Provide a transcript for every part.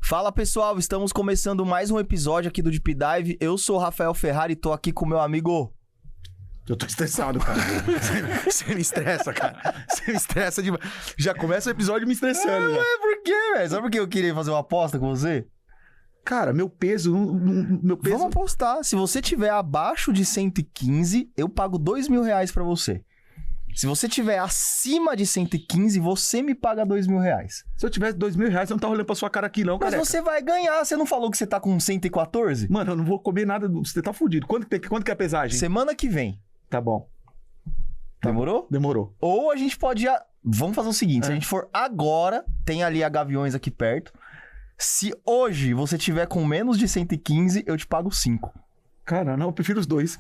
Fala pessoal, estamos começando mais um episódio aqui do Deep Dive. Eu sou o Rafael Ferrari e tô aqui com meu amigo... Eu tô estressado, cara. Você me estressa, cara. Você me estressa demais. Já começa o episódio me estressando. Por quê, velho? Sabe por que eu queria fazer uma aposta com você? Cara, meu peso... Vamos apostar. Se você tiver abaixo de 115, eu pago R$2.000 pra você. Se você tiver acima de 115, você me paga R$2.000. Se eu tivesse R$2.000, eu não tava olhando pra sua cara aqui, não, cara. Mas você vai ganhar. Você não falou que você tá com 114? Mano, eu não vou comer nada. Você tá fudido. Quanto que é a pesagem? Semana que vem. Tá bom. Demorou? Demorou. Ou a gente pode... Vamos fazer o seguinte. Se a gente for agora, tem ali a Gaviões aqui perto. Se hoje você tiver com menos de 115, eu te pago 5. Cara, não, eu prefiro os dois.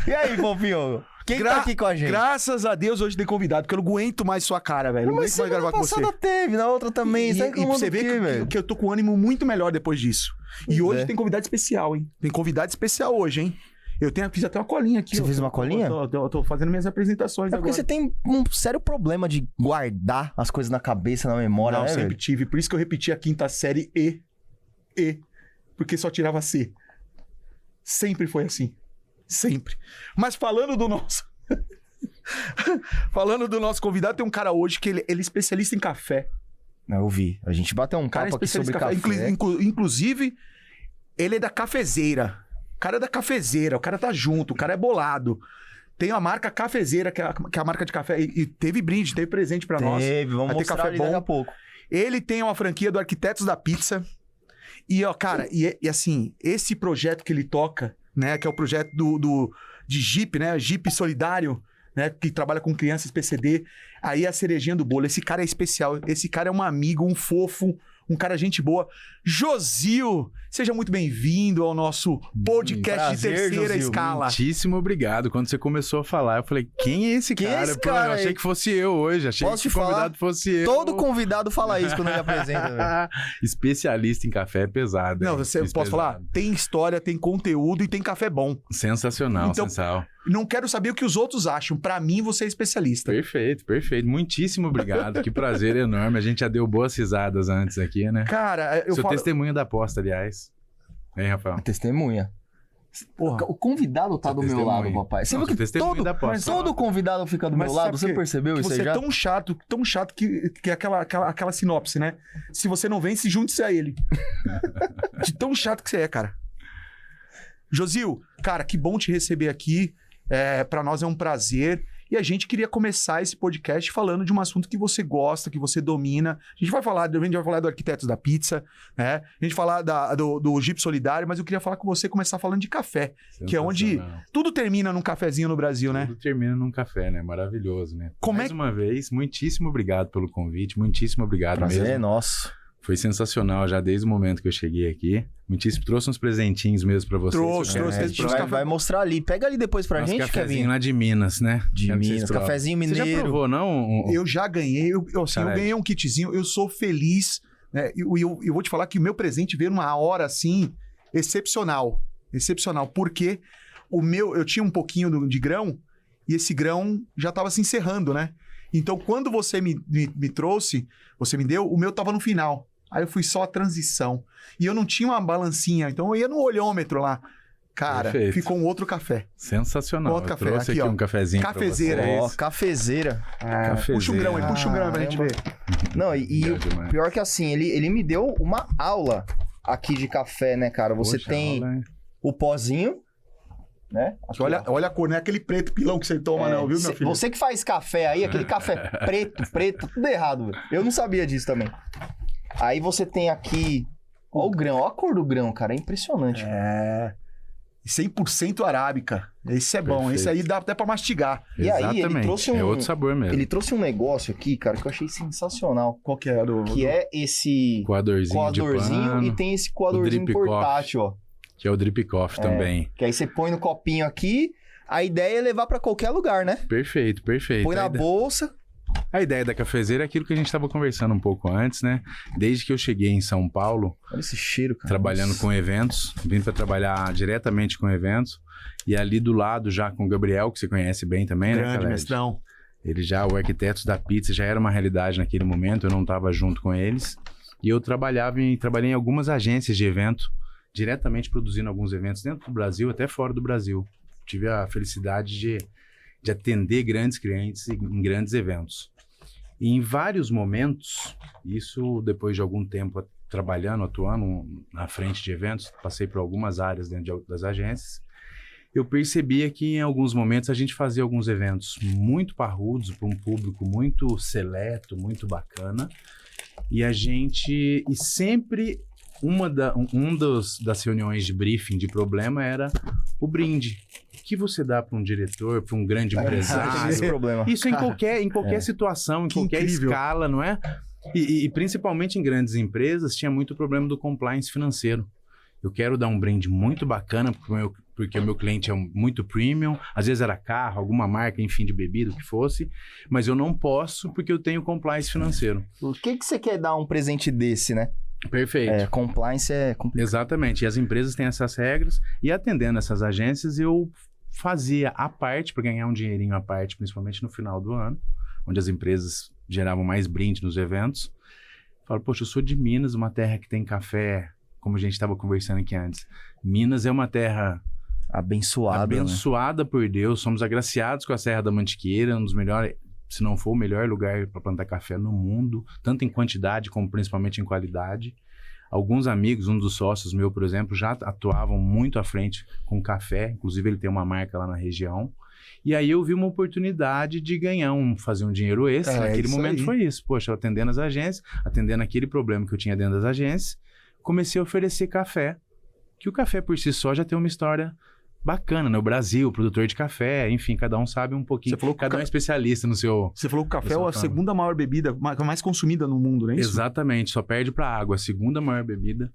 E aí, fofinho? Quem tá aqui com a gente? Graças a Deus hoje tem convidado, porque eu não aguento mais sua cara, velho. Não aguento mais gravar com você. Semana passada teve, na outra também. E você vê que eu tô com um ânimo muito melhor depois disso. E hoje tem convidado especial, hein? Tem convidado especial hoje, hein? Fiz até uma colinha aqui. Você fez uma colinha? Eu tô fazendo minhas apresentações agora. Porque você tem um sério problema de guardar as coisas na cabeça, na memória, não, né, sempre velho? tive. Por isso que eu repeti a quinta série E. Porque só tirava C. Sempre foi assim. Sempre. Mas falando do nosso... falando do nosso convidado, tem um cara hoje que ele é especialista em café. Não, eu vi. A gente bateu um papo aqui sobre café. Inclusive, ele é da cafezeira. O cara é da cafezeira. O cara tá junto. O cara é bolado. Tem a marca Cafezeira, que é a marca de café. E teve brinde, teve presente pra nós. Vamos mostrar café ali bom. daqui a pouco. Ele tem uma franquia do Arquitetos da Pizza. E, ó, cara, e assim, esse projeto que ele toca, né, que é o projeto de Jeep, né, Jeep Solidário, né, que trabalha com crianças PCD, aí é a cerejinha do bolo. Esse cara é especial, esse cara é um amigo, um fofo, um cara gente boa. Josio, seja muito bem-vindo ao nosso podcast prazer, de terceira Josio. escala. Muitíssimo obrigado. Quando você começou a falar, eu falei, quem é esse Quem é cara? esse Pô, cara eu achei aí? que fosse eu hoje. Achei Posso que te o convidado falar? fosse eu. Todo convidado fala isso quando ele apresenta, velho. Especialista em café é pesado. Não, hein? você Isso posso falar? pesado. Tem história, tem conteúdo e tem café bom. Sensacional, Então, sensacional. Não quero saber o que os outros acham. Pra mim, você é especialista. Perfeito, perfeito. Muitíssimo obrigado. Que prazer enorme. A gente já deu boas risadas antes aqui, né? Cara, eu Seu falo... testemunho da aposta, aliás. Hein, Rafael? Testemunha. Porra. O convidado tá Seu do meu testemunho. lado, papai. Você Não, viu seu que testemunho da aposta. todo convidado fica do Mas meu lado? sabe Você que- percebeu que isso aí você já? é tão chato que é aquela sinopse, né? Se você não vence, junte-se a ele. De tão chato que você é, cara. Josio, cara, que bom te receber aqui. Pra nós é um prazer. E a gente queria começar esse podcast falando de um assunto que você gosta, que você domina. A gente vai falar do Arquitetos da Pizza, né? A gente vai falar do Jeep Solidário, mas eu queria falar com você, começar falando de café, que é onde Sensacional. tudo termina num cafezinho no Brasil, né? Tudo termina num café, né? Maravilhoso, né? Como Mais uma vez, muitíssimo obrigado pelo convite, muitíssimo obrigado Prazer mesmo. é nosso. Foi sensacional já desde o momento que eu cheguei aqui. Muitíssimo, trouxe uns presentinhos mesmo pra vocês. Trouxe, Vai mostrar ali. Pega ali depois pra Nosso gente, cafezinho Kevin. lá de Minas, né? De Quero que vocês Minas, provem. cafezinho Você já mineiro. provou, não? Eu já ganhei, eu ganhei um kitzinho, eu sou feliz, né? E eu vou te falar que o meu presente veio numa hora, assim, excepcional. Excepcional, porque eu tinha um pouquinho de grão, e esse grão já tava se encerrando, né? Então, quando você me trouxe, você me deu, o meu tava no final. Aí eu fui só a transição. E eu não tinha uma balancinha, então eu ia no olhômetro lá. Cara, Perfeito. ficou um outro café. Sensacional. Outro Eu café, trouxe aqui, aqui ó. um cafezinho Cafezeira, pra vocês. Ó, cafezeira. Puxa um grão aí, puxa um grão aí pra gente ver. Não, e o Obrigado demais. pior que assim, ele me deu uma aula aqui de café, né, cara? Você Poxa, tem aula, hein? o pozinho, né? Aqui, Olha a cor, não é aquele preto pilão que você toma, não, viu, meu filho? Você que faz café aí, aquele café preto, tudo errado, velho. Eu não sabia disso também. Aí você tem aqui, ó o grão, ó a cor do grão, cara, é impressionante. 100% arábica. Esse é bom, Perfeito. esse aí dá até pra mastigar. E aí, ele Exatamente. trouxe É outro sabor mesmo. Ele trouxe um negócio aqui, cara, que eu achei sensacional. Qual que é? Que é esse Coadorzinho de coadorzinho pano, e tem esse coadorzinho drip portátil, ó. que é o Drip Coffee também. Que aí você põe no copinho aqui, a ideia é levar pra qualquer lugar, né? Perfeito, perfeito. Põe na Aí dá- bolsa. A ideia da cafezeira é aquilo que a gente estava conversando um pouco antes, né? Desde que eu cheguei em São Paulo, Olha esse cheiro, cara. trabalhando Nossa. com eventos, vim para trabalhar diretamente com eventos, e ali do lado já com o Gabriel, que você conhece bem também, né, Grande Khaled? mestrão. Ele já, o Arquitetos da Pizza já era uma realidade naquele momento, eu não estava junto com eles. E eu trabalhei em algumas agências de evento, diretamente produzindo alguns eventos dentro do Brasil, até fora do Brasil. Tive a felicidade de atender grandes clientes em grandes eventos. E em vários momentos, isso depois de algum tempo trabalhando, atuando na frente de eventos, passei por algumas áreas dentro das agências, eu percebia que em alguns momentos a gente fazia alguns eventos muito parrudos para um público muito seleto, muito bacana, e sempre das reuniões de briefing de problema era o brinde. O que você dá para um diretor, para um grande empresário? Esse problema. Isso em qualquer situação, em Que qualquer incrível. escala, não é? E principalmente em grandes empresas, tinha muito problema do compliance financeiro. Eu quero dar um brinde muito bacana, porque o meu cliente é muito premium, às vezes era carro, alguma marca, enfim, de bebida, o que fosse, mas eu não posso porque eu tenho compliance financeiro. Por que você quer dar um presente desse, né? Perfeito. Compliance é complicado. Exatamente. E as empresas têm essas regras, e atendendo essas agências, eu fazia à parte, para ganhar um dinheirinho à parte, principalmente no final do ano, onde as empresas geravam mais brinde nos eventos. Falo, poxa, eu sou de Minas, uma terra que tem café, como a gente estava conversando aqui antes. Minas é uma terra Abençoada, né? por Deus, somos agraciados com a Serra da Mantiqueira, um dos melhores, se não for o melhor lugar para plantar café no mundo, tanto em quantidade como principalmente em qualidade. Alguns amigos, um dos sócios meu, por exemplo, já atuavam muito à frente com café, inclusive ele tem uma marca lá na região. E aí eu vi uma oportunidade de fazer um dinheiro extra. Naquele momento foi isso. Poxa, atendendo as agências, atendendo aquele problema que eu tinha dentro das agências, comecei a oferecer café, que o café por si só já tem uma história bacana, né? O Brasil, produtor de café, enfim, cada um sabe um pouquinho. Você falou que cada um é especialista no seu... Você falou que o café é Essa a segunda maior bebida mais consumida no mundo, não é isso? Exatamente, só perde para água. A segunda maior bebida,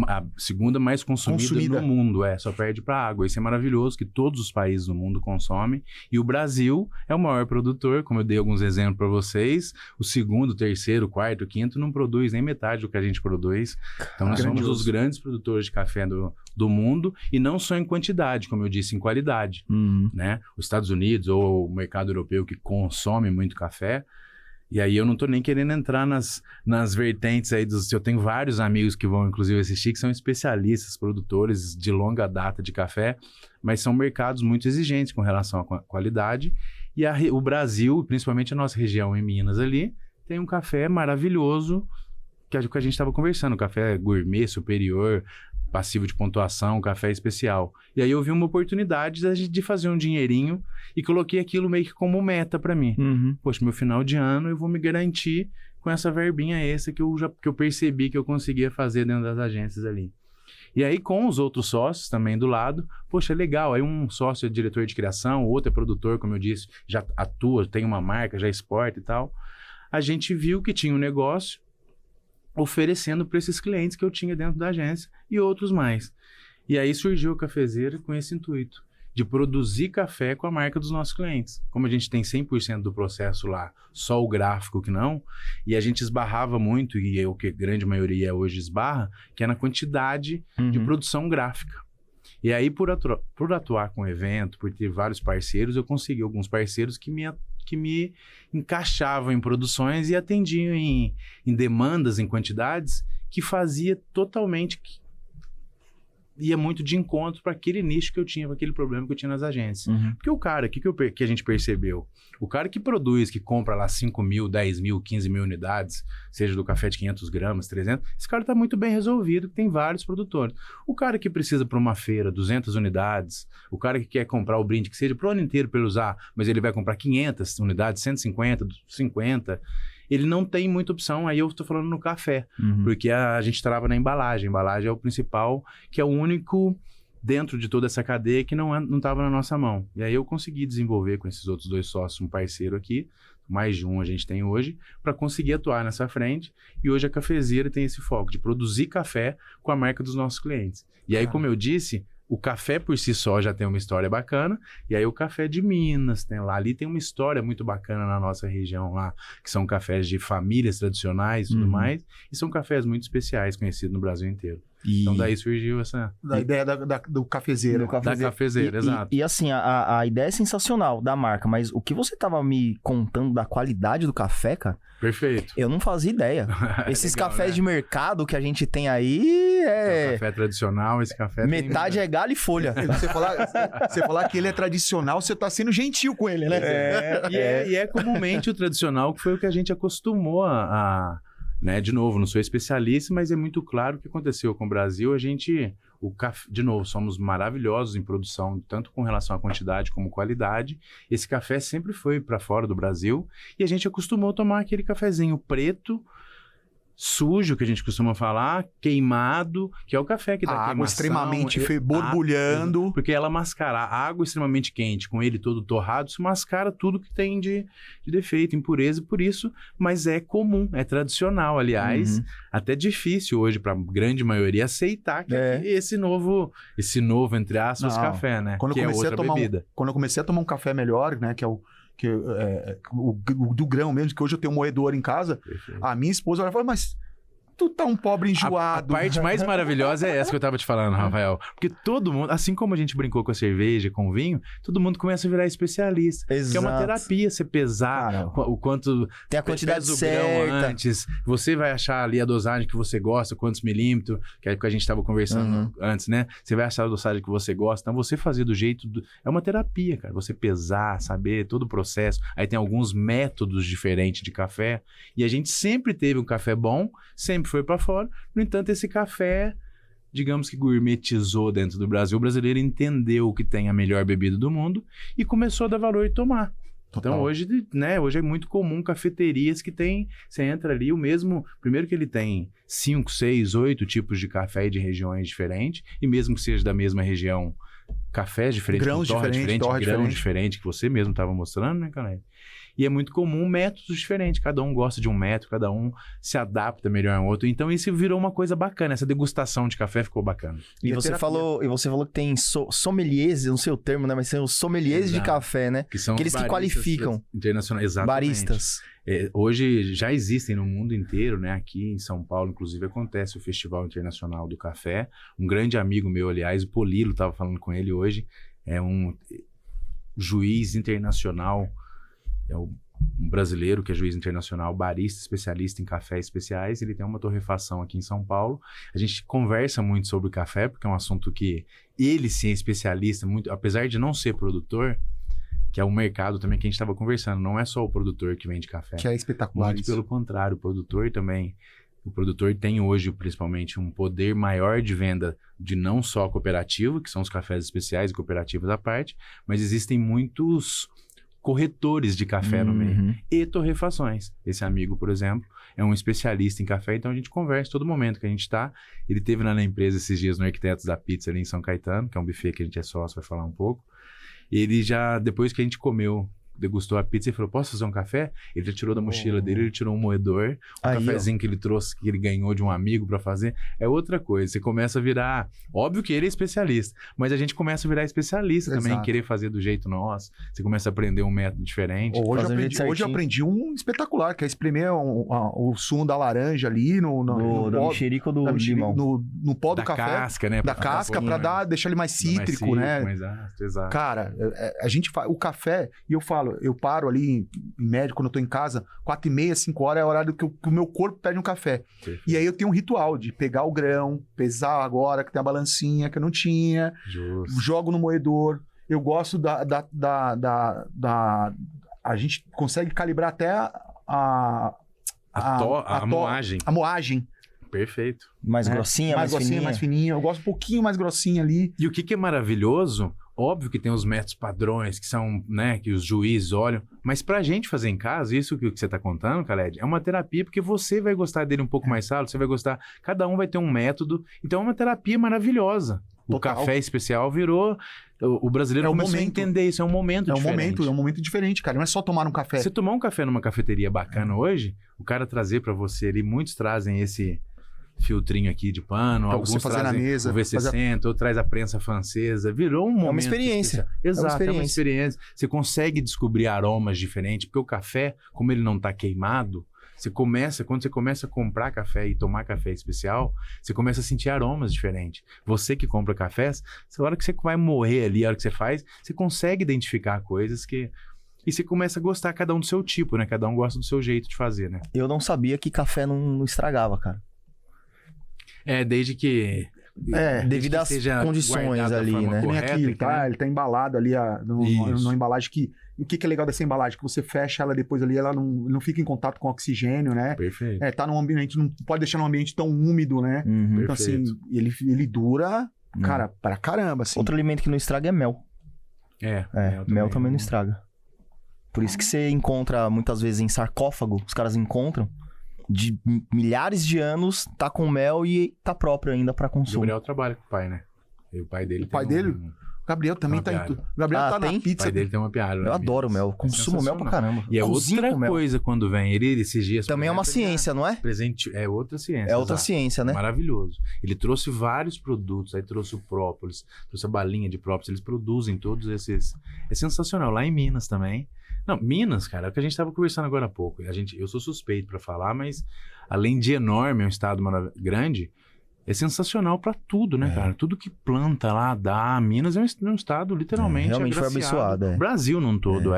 a segunda mais consumida no mundo, só perde para água. Isso é maravilhoso, que todos os países do mundo consomem. E o Brasil é o maior produtor, como eu dei alguns exemplos para vocês. O segundo, terceiro, quarto, quinto não produz nem metade do que a gente produz. Então nós somos os grandes produtores de café do mundo, e não só em quantidade, como eu disse, em qualidade. Né? Os Estados Unidos ou o mercado europeu, que consome muito café. E aí eu não tô nem querendo entrar nas vertentes aí eu tenho vários amigos que vão inclusive assistir, que são especialistas, produtores de longa data de café, mas são mercados muito exigentes com relação à qualidade. E o Brasil, principalmente a nossa região em Minas ali, tem um café maravilhoso, que é o que a gente estava conversando, café gourmet, superior, passivo de pontuação, café especial. E aí eu vi uma oportunidade de fazer um dinheirinho e coloquei aquilo meio que como meta para mim. Poxa, meu final de ano eu vou me garantir com essa verbinha extra que eu percebi que eu conseguia fazer dentro das agências ali. E aí com os outros sócios também do lado, poxa, legal, aí um sócio é diretor de criação, o outro é produtor, como eu disse, já atua, tem uma marca, já exporta e tal. A gente viu que tinha um negócio oferecendo para esses clientes que eu tinha dentro da agência e outros mais. E aí surgiu a Cafezeira com esse intuito, de produzir café com a marca dos nossos clientes. Como a gente tem 100% do processo lá, só o gráfico que não, e a gente esbarrava muito, e é o que a grande maioria hoje esbarra, que é na quantidade de produção gráfica. E aí, por atuar com o evento, por ter vários parceiros, eu consegui alguns parceiros que me encaixavam em produções e atendiam em demandas, em quantidades, que fazia totalmente... ia muito de encontro para aquele nicho que eu tinha, para aquele problema que eu tinha nas agências. Porque o cara, que a gente percebeu? O cara que produz, que compra lá 5 mil, 10 mil, 15 mil unidades, seja do café de 500 gramas, 300, esse cara está muito bem resolvido, tem vários produtores. O cara que precisa para uma feira, 200 unidades, o cara que quer comprar o brinde, que seja para o ano inteiro para ele usar, mas ele vai comprar 500 unidades, 150, 50... ele não tem muita opção, aí eu estou falando no café, porque a gente trava na embalagem. A embalagem é o principal, que é o único dentro de toda essa cadeia que não estava na nossa mão. E aí eu consegui desenvolver com esses outros dois sócios um parceiro aqui, mais de um a gente tem hoje, para conseguir atuar nessa frente. E hoje a Cafezeira tem esse foco de produzir café com a marca dos nossos clientes. E aí, como eu disse, o café por si só já tem uma história bacana, e aí o café de Minas tem lá, ali tem uma história muito bacana na nossa região lá, que são cafés de famílias tradicionais e tudo mais, e são cafés muito especiais, conhecidos no Brasil inteiro. Então daí surgiu essa... Da ideia do cafezeiro. Da cafezeira, exato. E assim, a ideia é sensacional da marca, mas o que você tava me contando da qualidade do café, cara... Perfeito. Eu não fazia ideia. Esses legal, cafés né? de mercado que a gente tem aí É um café tradicional, esse café metade é galho e folha. Você falar que ele é tradicional, você tá sendo gentil com ele, né? E é comumente o tradicional, que foi o que a gente acostumou né? De novo, não sou especialista, mas é muito claro o que aconteceu com o Brasil. De novo, somos maravilhosos em produção, tanto com relação à quantidade como qualidade. Esse café sempre foi para fora do Brasil e a gente acostumou a tomar aquele cafezinho preto, sujo, que a gente costuma falar, queimado, que é o café que dá a água queimação, extremamente borbulhando. Porque ela mascara a água extremamente quente, com ele todo torrado, isso mascara tudo que tem de defeito, impureza, por isso, mas é comum, é tradicional, aliás, até difícil hoje para a grande maioria aceitar que esse novo, entre aspas, café, né? Quando que é outra bebida. Quando eu comecei a tomar um café melhor, né, que é o do grão mesmo, que hoje eu tenho um moedor em casa, Perfeito. a minha esposa ela fala, mas tu tá um pobre enjoado. A parte mais maravilhosa é essa que eu tava te falando, Rafael. Porque todo mundo, assim como a gente brincou com a cerveja, com o vinho, todo mundo começa a virar especialista. Exato. Que é uma terapia, você pesar o quanto... Tem a quantidade pesa o certa. grão antes. Você vai achar ali a dosagem que você gosta, quantos milímetros, que é o que a gente tava conversando antes, né? Você vai achar a dosagem que você gosta. Então, você fazer do jeito... É uma terapia, cara. Você pesar, saber todo o processo. Aí tem alguns métodos diferentes de café. E a gente sempre teve um café bom, sempre foi para fora. No entanto, esse café, digamos que gourmetizou dentro do Brasil. O brasileiro entendeu que tem a melhor bebida do mundo e começou a dar valor e tomar. Total. Então, hoje é muito comum cafeterias que tem... Você entra ali, o mesmo... Primeiro que ele tem 5, 6, 8 tipos de café de regiões diferentes. E mesmo que seja da mesma região, cafés diferentes, grãos diferentes, que você mesmo estava mostrando, né, Caleb? E é muito comum métodos diferentes. Cada um gosta de um método, cada um se adapta melhor ao outro. Então, isso virou uma coisa bacana. Essa degustação de café ficou bacana. E você falou que tem sommeliers, eu não sei o termo, né? Mas são os sommeliers de café, né? Que são aqueles que qualificam. Internacionais, exatamente. Baristas. Hoje já existem no mundo inteiro, né? Aqui em São Paulo, inclusive, acontece o Festival Internacional do Café. Um grande amigo meu, aliás, o Polilo, estava falando com ele hoje, é um juiz internacional, é um brasileiro que é juiz internacional, barista, especialista em cafés especiais. Ele tem uma torrefação aqui em São Paulo. A gente conversa muito sobre café, porque é um assunto que ele sim é especialista, muito, apesar de não ser produtor, que é um mercado também que a gente estava conversando. Não é só o produtor que vende café. Que é espetacular. Muito pelo contrário, o produtor também. O produtor tem hoje, principalmente, um poder maior de venda de não só cooperativo, que são os cafés especiais e cooperativas à parte, mas existem muitos corretores de café no meio e torrefações. Esse amigo, por exemplo, é um especialista em café, então a gente conversa todo momento que a gente está. Ele esteve lá na empresa esses dias no Arquitetos da Pizza ali em São Caetano, que é um buffet que a gente é sócio, vai falar um pouco. Ele já, depois que a gente comeu, degustou a pizza e falou, posso fazer um café? Ele já tirou da mochila dele, ele tirou um moedor, cafezinho que ele trouxe, que ele ganhou de um amigo para fazer. É outra coisa, você começa a virar... Óbvio que ele é especialista, mas a gente começa a virar especialista também, querer fazer do jeito nosso. Você começa a aprender um método diferente. Hoje eu aprendi um espetacular, que é espremer o sumo da laranja ali da mexerica ou do limão. No pó do café. Casca, né? Da casca, para deixar ele mais cítrico, né? Exato. Cara, a gente faz o café, e eu falo, eu paro ali, em média, quando eu tô em casa, 4h30, 5 horas é o horário que o meu corpo pede um café. Perfeito. E aí eu tenho um ritual de pegar o grão, pesar agora, que tem a balancinha que eu não tinha, jogo no moedor. Eu gosto a gente consegue calibrar até a moagem. A moagem. Perfeito. Mais grossinha, mais fininha. Mais fininha. Eu gosto um pouquinho mais grossinha ali. E o que é maravilhoso, óbvio que tem os métodos padrões, que são, né, que os juízes olham, mas pra gente fazer em casa, isso que você tá contando, Khaled, é uma terapia, porque você vai gostar dele um pouco mais salo, você vai gostar, cada um vai ter um método, então é uma terapia maravilhosa. O café especial virou... O brasileiro começou a entender isso, é um momento diferente. É um momento diferente, cara. Não é só tomar um café. Você tomar um café numa cafeteria bacana hoje, o cara trazer pra você ali, muitos trazem esse filtrinho aqui de pano, pra alguns você fazer na mesa, o V60, outro traz a prensa francesa. Virou um momento experiência. especial. Exato, é uma experiência. Você consegue descobrir aromas diferentes, porque o café, como ele não tá queimado, quando você começa a comprar café e tomar café especial, você começa a sentir aromas diferentes. Você que compra cafés, a hora que você vai morrer ali, a hora que você faz, você consegue identificar coisas que... E você começa a gostar cada um do seu tipo, né? Cada um gosta do seu jeito de fazer, né? Eu não sabia que café não estragava, cara. Desde que... devido às condições ali, né? Nem aqui, tá? Ele tá embalado ali numa embalagem que... O que é legal dessa embalagem? Que você fecha ela depois ali, ela não fica em contato com oxigênio, né? Perfeito. Tá num ambiente, não pode deixar num ambiente tão úmido, né? Uhum. Então, assim, ele dura, cara, pra caramba, assim. Outro alimento que não estraga é mel. Mel também não estraga. Por isso que você encontra, muitas vezes, em sarcófago, os caras encontram, de milhares de anos, tá com mel e tá próprio ainda pra O consumo. Gabriel trabalha com o pai, né? E o pai dele O Gabriel também tá em tudo. O Gabriel tá tem? na O pizza. pai dele tem uma piada. Eu adoro mel, consumo mel pra caramba. E é Cozinho outra com mel. coisa quando vem. Ele, esses dias... Também é uma ciência, não é? Presente, é outra ciência. É outra exato. ciência, né? Maravilhoso. Ele trouxe vários produtos, aí trouxe o própolis, trouxe a balinha de própolis, eles produzem todos esses... É sensacional. Lá em Minas também. Não, Minas, cara, é o que a gente tava conversando agora há pouco. Eu sou suspeito pra falar, mas além de enorme, é um estado grande, é sensacional pra tudo, né, cara? Tudo que planta lá dá. Minas é um estado literalmente realmente foi agraciado. abençoado. Brasil num todo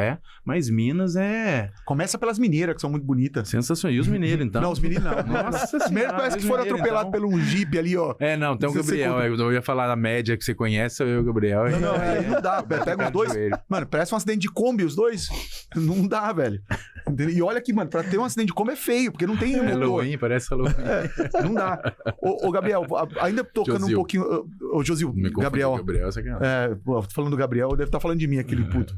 mas Minas é... Começa pelas mineiras, que são muito bonitas. Sensacional. E os mineiros, então? Não, os meninos não. Nossa Os mineiros parece que foram atropelados por um jipe ali, ó. Não, tem o Gabriel. Eu ia falar da média que você conhece, sou eu e o Gabriel. Não dá. Pega os dois. Mano, parece um acidente de Kombi, os dois. Não dá, velho. Entendeu? E olha que, mano, pra ter um acidente de Kombi é feio, porque não tem Halloween, parece Halloween. Não dá. Ô, Gabriel, ainda tocando Josil. um pouquinho... Ô, Josil, Gabriel, tô falando do Gabriel, deve estar falando de mim, aquele puto.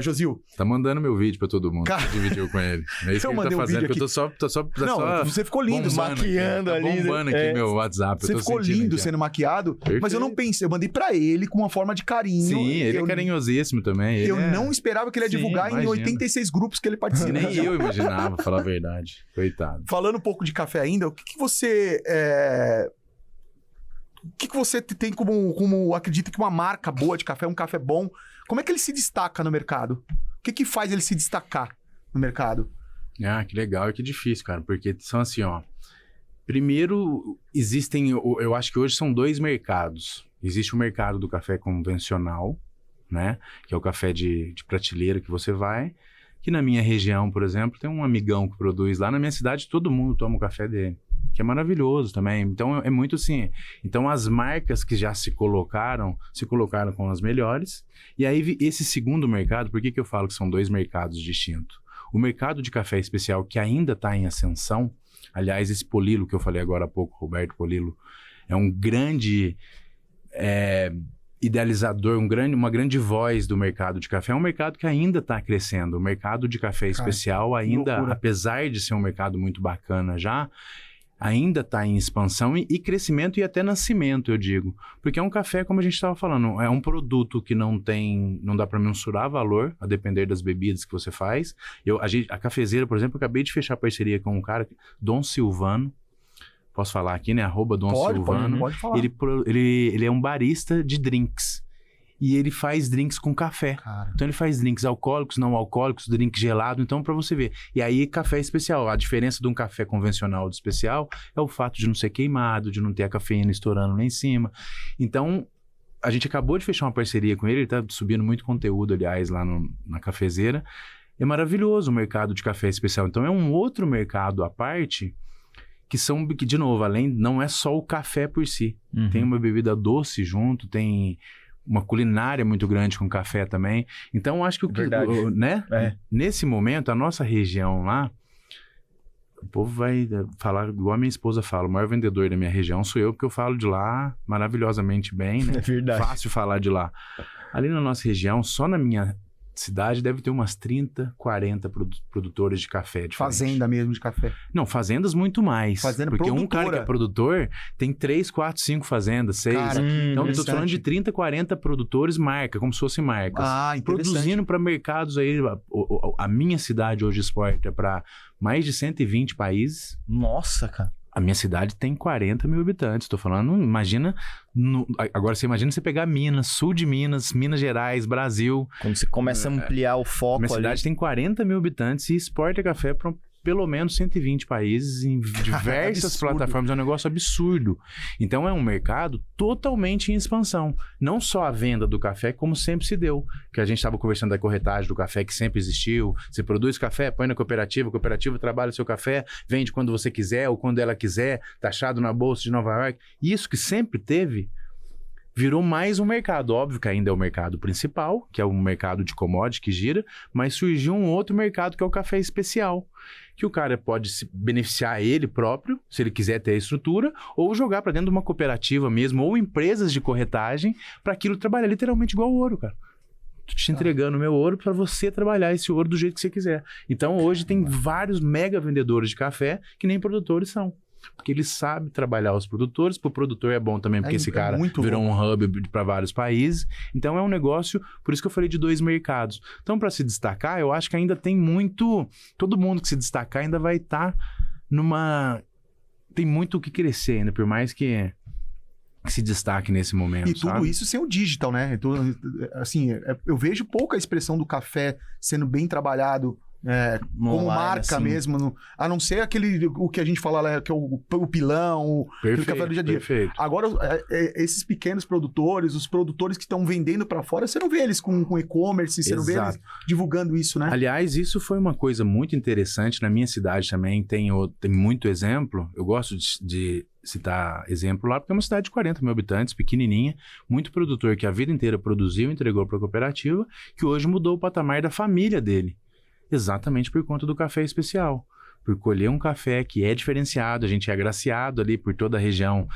Josil. Tá mandando meu vídeo pra todo mundo. Cara... Você dividiu com ele. É isso que ele tá fazendo, porque eu tô só Não, você ficou lindo maquiando aqui. ali. Tá bombando aqui meu WhatsApp. Você ficou lindo sendo maquiado, mas eu não pensei. Eu mandei pra ele com uma forma de carinho. Sim, ele é carinhosíssimo também. Eu não esperava que ele ia divulgar em 86 grupos que ele participa. Nem eu imaginava, pra falar a verdade. Coitado. Falando um pouco de café ainda, o que você... O que você tem como acredita que uma marca boa de café, um café bom, como é que ele se destaca no mercado? O que faz ele se destacar no mercado? Que legal e que difícil, cara, porque são assim, ó. Primeiro, eu acho que hoje são dois mercados. Existe o mercado do café convencional, né? Que é o café de prateleira que você vai. Que na minha região, por exemplo, tem um amigão que produz lá na minha cidade, todo mundo toma o café dele. Que é maravilhoso também. Então, é muito assim... Então, as marcas que já se colocaram com as melhores. E aí, esse segundo mercado, por que eu falo que são dois mercados distintos? O mercado de café especial, que ainda está em ascensão. Aliás, esse Polilo, que eu falei agora há pouco, Roberto Polilo, é um grande... idealizador, uma grande voz do mercado de café. É um mercado que ainda está crescendo. O mercado de café especial ainda, apesar de ser um mercado muito bacana já... ainda está em expansão e crescimento e até nascimento, eu digo. Porque é um café, como a gente estava falando, é um produto que não dá para mensurar valor, a depender das bebidas que você faz. A cafezeira, por exemplo, eu acabei de fechar parceria com um cara, Dom Silvano, posso falar aqui, né? @Dom Silvano. Pode falar. Ele é um barista de drinks. E ele faz drinks com café. Cara. Então ele faz drinks alcoólicos, não alcoólicos, drink gelado. Então, pra você ver. E aí, café especial. A diferença de um café convencional de especial é o fato de não ser queimado, de não ter a cafeína estourando lá em cima. Então, a gente acabou de fechar uma parceria com ele. Ele tá subindo muito conteúdo, aliás, lá na cafezeira. É maravilhoso o mercado de café especial. Então, é um outro mercado à parte que, de novo, não é só o café por si. Uhum. Tem uma bebida doce junto, tem... uma culinária muito grande com café também. Então, acho que né? Nesse momento, a nossa região lá, o povo vai falar igual a minha esposa fala, o maior vendedor da minha região sou eu, porque eu falo de lá maravilhosamente bem, né? É verdade. Fácil falar de lá. Ali na nossa região, só na minha cidade deve ter umas 30, 40 produtores de café diferentes. Fazenda mesmo de café. Não, fazendas muito mais. Fazenda porque produtora. Um cara que é produtor tem 3, 4, 5 fazendas, 6. Cara, então, eu tô falando de 30, 40 produtores marca, como se fossem marcas. Produzindo para mercados aí. A minha cidade hoje exporta para mais de 120 países. Nossa, cara. A minha cidade tem 40 mil habitantes. Tô falando, imagina... Agora você imagina você pegar Minas, sul de Minas, Minas Gerais, Brasil. Quando você começa a ampliar o foco ali... Minha cidade tem 40 mil habitantes e exporta café para pelo menos 120 países em diversas plataformas. É um negócio absurdo. Então é um mercado totalmente em expansão. Não só a venda do café, como sempre se deu. Que a gente estava conversando da corretagem do café, que sempre existiu. Você produz café, põe na cooperativa, a cooperativa trabalha o seu café, vende quando você quiser ou quando ela quiser, taxado na Bolsa de Nova York. Isso que sempre teve, virou mais um mercado. Óbvio que ainda é o mercado principal, que é o mercado de commodity que gira, mas surgiu um outro mercado que é o café especial, que o cara pode se beneficiar ele próprio, se ele quiser ter a estrutura, ou jogar para dentro de uma cooperativa mesmo, ou empresas de corretagem, para aquilo trabalhar literalmente igual ouro, cara. Tô te entregando o meu ouro para você trabalhar esse ouro do jeito que você quiser. Então hoje tem vários mega vendedores de café que nem produtores são. Porque ele sabe trabalhar os produtores, pro produtor é bom também, porque esse cara virou um hub para vários países. Então é um negócio, por isso que eu falei de 2 mercados. Então para se destacar, eu acho que ainda tem muito... Todo mundo que se destacar ainda vai estar numa... Tem muito o que crescer ainda, por mais que se destaque nesse momento, e tudo isso sem o digital, né? Então, assim, eu vejo pouca expressão do café sendo bem trabalhado como online, marca assim. Mesmo, a não ser o que a gente fala lá, que é o pilão, o café do dia a dia. Perfeito. Agora, esses pequenos produtores, os produtores que estão vendendo para fora, você não vê eles com e-commerce, você não vê eles divulgando isso, né? Aliás, isso foi uma coisa muito interessante. Na minha cidade também tem muito exemplo. Eu gosto de citar exemplo lá, porque é uma cidade de 40 mil habitantes, pequenininha, muito produtor que a vida inteira produziu e entregou para a cooperativa, que hoje mudou o patamar da família dele. Exatamente por conta do café especial. Por colher um café que é diferenciado, a gente é agraciado ali por toda a região,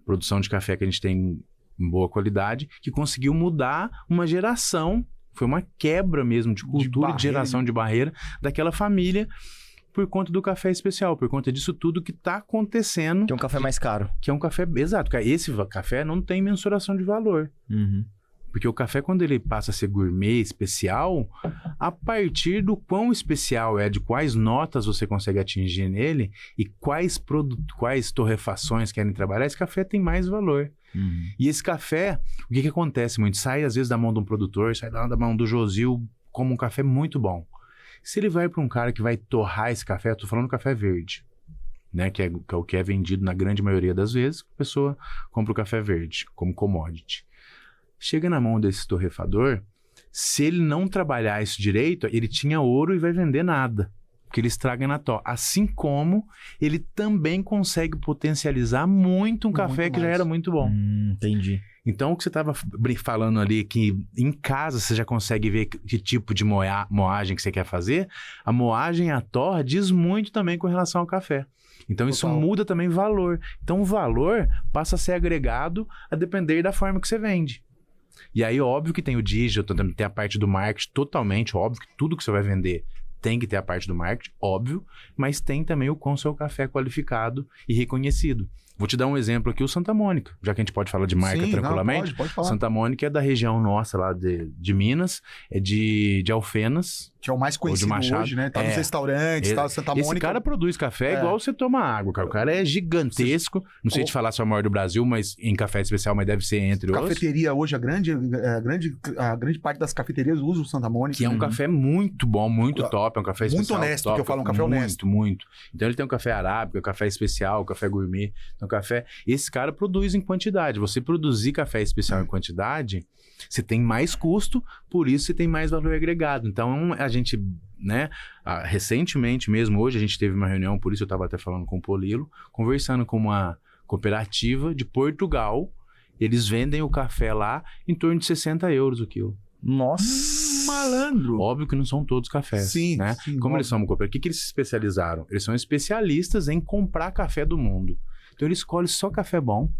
produção de café que a gente tem em boa qualidade, que conseguiu mudar uma geração, foi uma quebra mesmo de cultura, de geração de barreira daquela família por conta do café especial, por conta disso tudo que está acontecendo. Que é um café mais caro. Que é um café, exato, esse café não tem mensuração de valor. Uhum. Porque o café, quando ele passa a ser gourmet, especial, a partir do quão especial é, de quais notas você consegue atingir nele e quais torrefações querem trabalhar, esse café tem mais valor. Uhum. E esse café, o que acontece muito? Sai às vezes da mão de um produtor, sai da mão do Josil como um café muito bom. Se ele vai para um cara que vai torrar esse café, eu tô falando café verde, né? Que é o que é vendido na grande maioria das vezes, a pessoa compra o café verde como commodity. Chega na mão desse torrefador, se ele não trabalhar isso direito, ele tinha ouro e vai vender nada, porque ele estraga na torra. Assim como ele também consegue potencializar muito um café que já era muito bom. Entendi. Então, o que você estava falando ali, que em casa você já consegue ver que tipo de moagem que você quer fazer, a moagem e a torra diz muito também com relação ao café. Então, isso muda também valor. Então, o valor passa a ser agregado a depender da forma que você vende. E aí, óbvio que tem o digital, tem a parte do marketing, totalmente óbvio que tudo que você vai vender tem que ter a parte do marketing, óbvio, mas tem também o com seu café qualificado e reconhecido. Vou te dar um exemplo aqui, o Santa Mônica, já que a gente pode falar de marca tranquilamente. Pode falar. Santa Mônica é da região nossa lá de Minas, é de Alfenas. Que é o mais conhecido hoje, né? Tá nos restaurantes, tá Santa Mônica. Esse cara produz café igual você toma água, cara. O cara é gigantesco. Não sei te falar se é o maior do Brasil, mas em café especial, mas deve ser entre outros. Cafeteria hoje, a grande parte das cafeterias usa o Santa Mônica. Que é um café muito bom, muito top. É um café especial. Muito honesto, top, que eu falo, um café honesto. Muito. Então ele tem um café arábico, um café especial, um café gourmet. Então café... Esse cara produz em quantidade. Você produzir café especial em quantidade, você tem mais custo, por isso você tem mais valor agregado. Então a gente... né? Recentemente mesmo, hoje a gente teve uma reunião, por isso eu estava até falando com o Polilo, conversando com uma cooperativa de Portugal. Eles vendem o café lá em torno de 60 euros o quilo. Nossa! Malandro! Óbvio que não são todos cafés, sim, né? Sim, como eles são uma cooperativa, o que eles se especializaram? Eles são especialistas em comprar café do mundo. Então eles escolhem só café bom.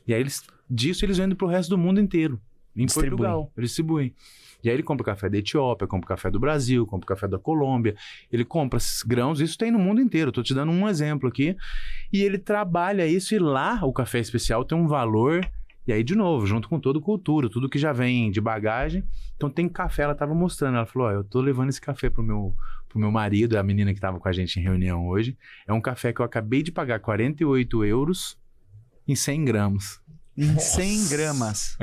E aí disso eles vendem para o resto do mundo inteiro. Em Portugal, eles distribuem. E aí ele compra o café da Etiópia, compra o café do Brasil, compra o café da Colômbia. Ele compra esses grãos, isso tem no mundo inteiro. Estou te dando um exemplo aqui. E ele trabalha isso e lá o café especial tem um valor E aí, de novo, junto com toda cultura, tudo que já vem de bagagem. Então tem café, ela tava mostrando, ela falou, eu tô levando esse café pro meu marido, a menina que tava com a gente em reunião hoje. É um café que eu acabei de pagar 48 euros em 100 gramas. Em 100 gramas.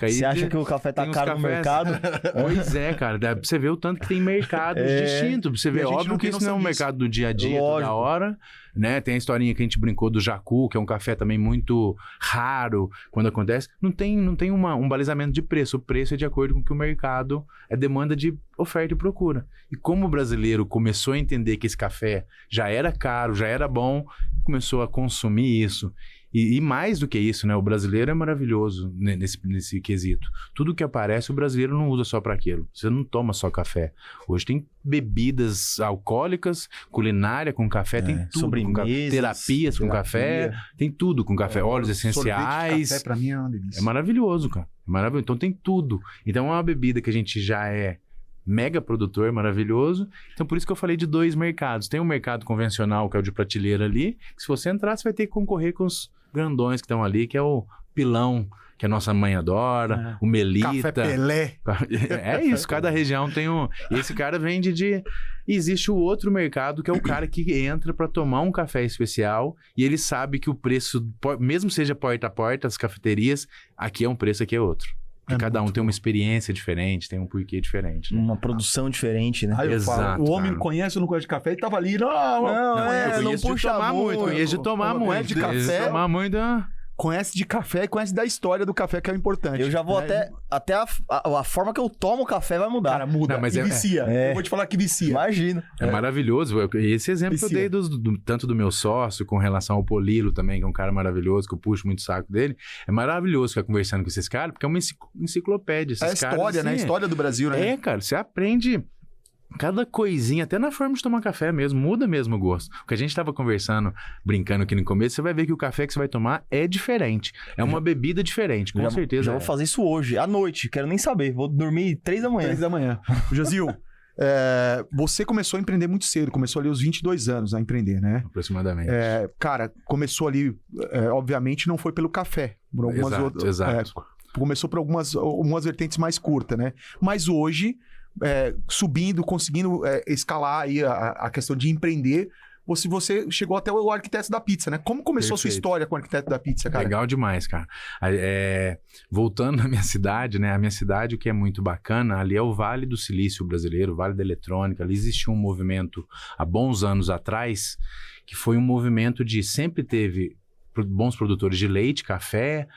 Você acha que o café tá caro no mercado? Pois é, cara. Dá pra você ver o tanto que tem mercados distintos. Pra você ver, óbvio que isso não é um mercado do dia a dia, toda hora. Né? Tem a historinha que a gente brincou do Jacu, que é um café também muito raro quando acontece. Não tem um balizamento de preço. O preço é de acordo com o que o mercado é demanda de oferta e procura. E como o brasileiro começou a entender que esse café já era caro, já era bom, começou a consumir isso. E mais do que isso, né? O brasileiro é maravilhoso nesse quesito. Tudo que aparece, o brasileiro não usa só para aquilo. Você não toma só café. Hoje tem bebidas alcoólicas, culinária com café, tem tudo. Sobremesas, terapias com café, tem tudo com café. Óleos essenciais. Café pra mim é uma delícia. É maravilhoso, cara. É maravilhoso. Então tem tudo. Então é uma bebida que a gente já é mega produtor, maravilhoso. Então, por isso que eu falei de 2 mercados. Tem um mercado convencional, que é o de prateleira ali, que se você entrar, você vai ter que concorrer com os grandões que estão ali, que é o Pilão, que a nossa mãe adora, o Melita. Café Pelé. É isso, cada região tem um... Esse cara vende de... Existe o outro mercado, que é o cara que entra para tomar um café especial e ele sabe que o preço, mesmo seja porta a porta, as cafeterias, aqui é um preço, aqui é outro. Porque cada um tem uma experiência diferente, tem um porquê diferente. Né? Uma produção diferente, né? Aí eu falo, o homem conhece ou não conhece de café e tava ali, não puxa muito. Conhece de tomar muito. De café. Tomar muito. Conhece de café e conhece da história do café, que é o importante. Eu já vou até a forma que eu tomo o café vai mudar. Cara, muda. Não, mas vicia. Eu vou te falar que vicia. Imagina. É maravilhoso. Esse exemplo que eu dei tanto do meu sócio, com relação ao Polilo também, que é um cara maravilhoso, que eu puxo muito o saco dele. É maravilhoso ficar conversando com esses caras, porque é uma enciclopédia. Esses é a história, caras, assim, né? A história do Brasil, né? Cara, você aprende... Cada coisinha, até na forma de tomar café mesmo, muda mesmo o gosto. O que a gente estava conversando, brincando aqui no começo, você vai ver que o café que você vai tomar é diferente. É uma bebida diferente, com certeza. Já vou fazer isso hoje, à noite, quero nem saber. Vou dormir 3 da manhã. 3 da manhã. Josil, você começou a empreender muito cedo, começou ali aos 22 anos a empreender, né? Aproximadamente. Cara, começou ali, obviamente não foi pelo café. Por algumas exato. Começou por algumas vertentes mais curtas, né? Mas hoje... subindo, conseguindo escalar aí a questão de empreender, você chegou até o arquiteto da pizza, né? Como começou a sua história com o arquiteto da pizza, cara? Legal demais, cara. Voltando à minha cidade, né? A minha cidade, o que é muito bacana, ali é o Vale do Silício brasileiro, o Vale da Eletrônica. Ali existiu um movimento há bons anos atrás, que foi um movimento de sempre teve bons produtores de leite, café,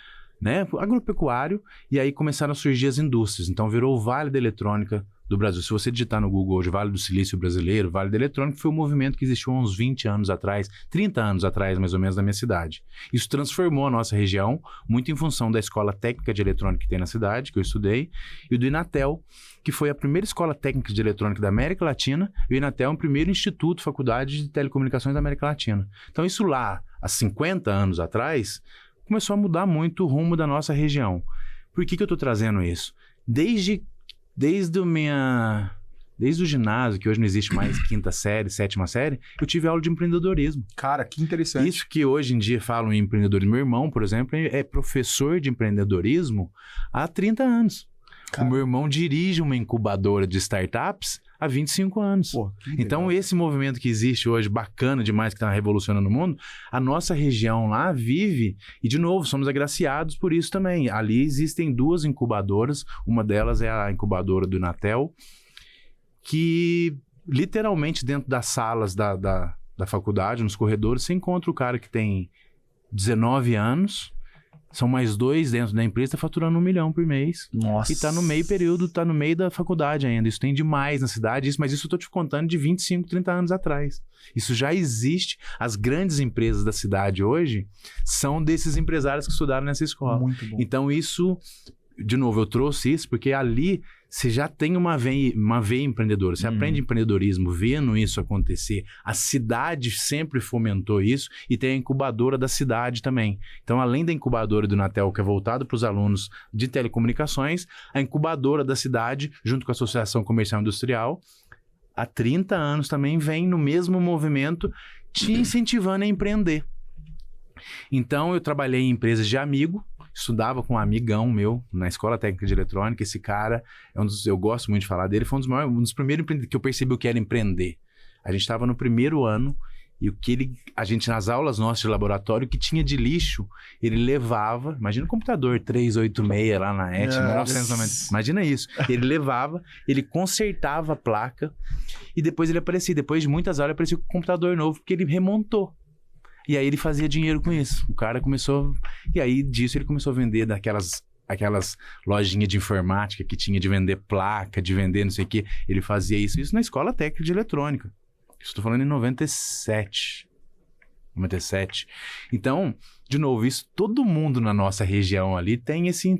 né? Agropecuário, e aí começaram a surgir as indústrias. Então virou o Vale da Eletrônica do Brasil. Se você digitar no Google hoje Vale do Silício Brasileiro, Vale da Eletrônica, foi um movimento que existiu há uns 20 anos atrás, 30 anos atrás, mais ou menos, na minha cidade. Isso transformou a nossa região, muito em função da Escola Técnica de Eletrônica que tem na cidade, que eu estudei, e do Inatel, que foi a primeira escola técnica de eletrônica da América Latina, e o Inatel é o primeiro instituto, faculdade de telecomunicações da América Latina. Então isso lá, há 50 anos atrás, começou a mudar muito o rumo da nossa região. Por que eu estou trazendo isso? Desde o ginásio, que hoje não existe mais 5ª série, 7ª série, eu tive aula de empreendedorismo. Cara, que interessante. Isso que hoje em dia falam em empreendedorismo. Meu irmão, por exemplo, é professor de empreendedorismo há 30 anos. Cara. O meu irmão dirige uma incubadora de startups há 25 anos. Pô, então, esse movimento que existe hoje, bacana demais, que está revolucionando o mundo, a nossa região lá vive, e de novo, somos agraciados por isso também. Ali existem 2 incubadoras, uma delas é a incubadora do Inatel, que literalmente dentro das salas da faculdade, nos corredores, você encontra o cara que tem 19 anos, são mais 2 dentro da empresa, tá faturando 1 milhão por mês. Nossa. E tá no meio período, tá no meio da faculdade ainda. Isso tem demais na cidade, mas isso eu tô te contando de 25, 30 anos atrás. Isso já existe. As grandes empresas da cidade hoje são desses empresários que estudaram nessa escola. Muito bom. Então isso, de novo, eu trouxe isso porque ali você já tem uma veia empreendedora. Você aprende empreendedorismo, vendo isso acontecer. A cidade sempre fomentou isso e tem a incubadora da cidade também. Então, além da incubadora do Inatel, que é voltada para os alunos de telecomunicações, a incubadora da cidade, junto com a Associação Comercial e Industrial, há 30 anos também vem no mesmo movimento te incentivando a empreender. Então, eu trabalhei em empresas de amigo, estudava com um amigão meu na Escola Técnica de Eletrônica. Esse cara, eu gosto muito de falar dele, foi um dos primeiros empreendedores que eu percebi o que era empreender. A gente estava no primeiro ano e a gente nas aulas nossas de laboratório, o que tinha de lixo, ele levava, imagina o computador 386 lá na ET, 1990, imagina isso. Ele levava, ele consertava a placa e depois ele aparecia, depois de muitas aulas, ele aparecia com um computador novo, porque ele remontou. E aí ele fazia dinheiro com isso. O cara começou... E aí disso ele começou a vender aquelas lojinhas de informática que tinha de vender placa, de vender não sei o quê. Ele fazia isso na Escola Técnica de Eletrônica. Estou falando em 97. Então, de novo, isso todo mundo na nossa região ali tem esse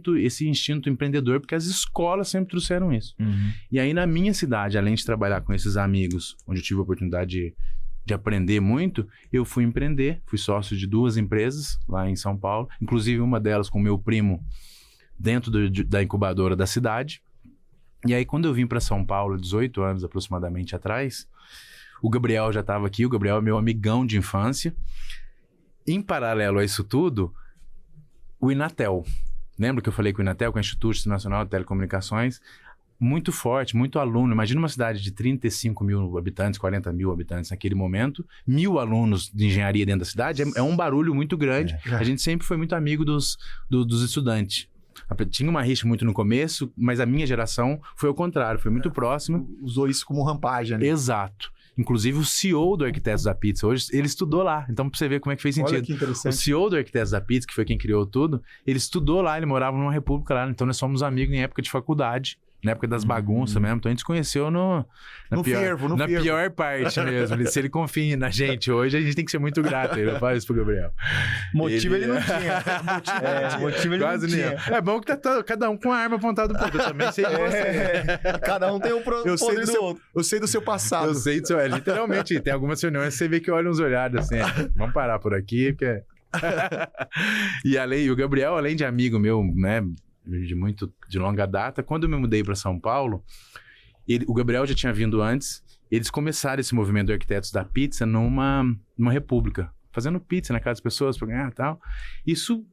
instinto empreendedor, porque as escolas sempre trouxeram isso. Uhum. E aí na minha cidade, além de trabalhar com esses amigos, onde eu tive a oportunidade de aprender muito, eu fui empreender, fui sócio de 2 empresas lá em São Paulo, inclusive uma delas com meu primo dentro da incubadora da cidade. E aí quando eu vim para São Paulo, 18 anos aproximadamente atrás, o Gabriel já estava aqui, o Gabriel é meu amigão de infância. Em paralelo a isso tudo, o Inatel. Lembra que eu falei que o Inatel, com o Instituto Nacional de Telecomunicações, muito forte, muito aluno. Imagina uma cidade de 35 mil habitantes, 40 mil habitantes naquele momento, 1.000 alunos de engenharia dentro da cidade, é um barulho muito grande. A gente sempre foi muito amigo dos estudantes. Tinha uma rixa muito no começo, mas a minha geração foi ao contrário, foi muito próxima. Usou isso como rampagem, né? Exato. Inclusive o CEO do Arquitetos da Pizza, hoje, ele estudou lá. Então, pra você ver como é que fez sentido. Olha que interessante. O CEO do Arquitetos da Pizza, que foi quem criou tudo, ele estudou lá, ele morava numa república lá. Então, nós somos amigos em época de faculdade. Na época das bagunças mesmo. Então a gente se conheceu na pior parte mesmo. Se ele confia na gente hoje, a gente tem que ser muito grato. Eu falo isso pro Gabriel. Motivo ele não tinha. Motivo ele quase não tinha. É bom que tá cada um com a arma apontada pro outro. Eu também sei de você. Cada um tem o poder do outro. Eu sei do seu passado. Eu sei do seu... literalmente, tem algumas reuniões que você vê que olha uns olhados assim. Vamos parar por aqui, porque... E o Gabriel, além de amigo meu, né... de longa data, quando eu me mudei para São Paulo, o Gabriel já tinha vindo antes, eles começaram esse movimento do Arquitetos da Pizza numa república, fazendo pizza na casa das pessoas para ganhar e tal. Isso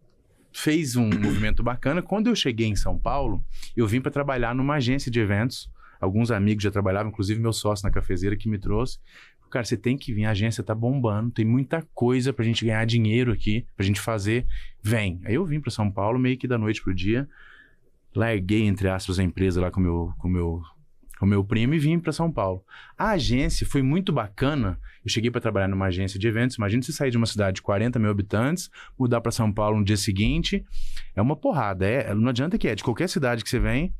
fez um movimento bacana. Quando eu cheguei em São Paulo, eu vim para trabalhar numa agência de eventos. Alguns amigos já trabalhavam, inclusive meu sócio na cafezeira que me trouxe. Cara, você tem que vir, a agência tá bombando, tem muita coisa pra gente ganhar dinheiro aqui, pra gente fazer, vem. Aí eu vim pra São Paulo, meio que da noite pro dia, larguei, entre aspas, a empresa lá com meu primo e vim pra São Paulo. A agência foi muito bacana, eu cheguei pra trabalhar numa agência de eventos, imagina você sair de uma cidade de 40 mil habitantes, mudar pra São Paulo no dia seguinte, é uma porrada, não adianta que de qualquer cidade que você vem.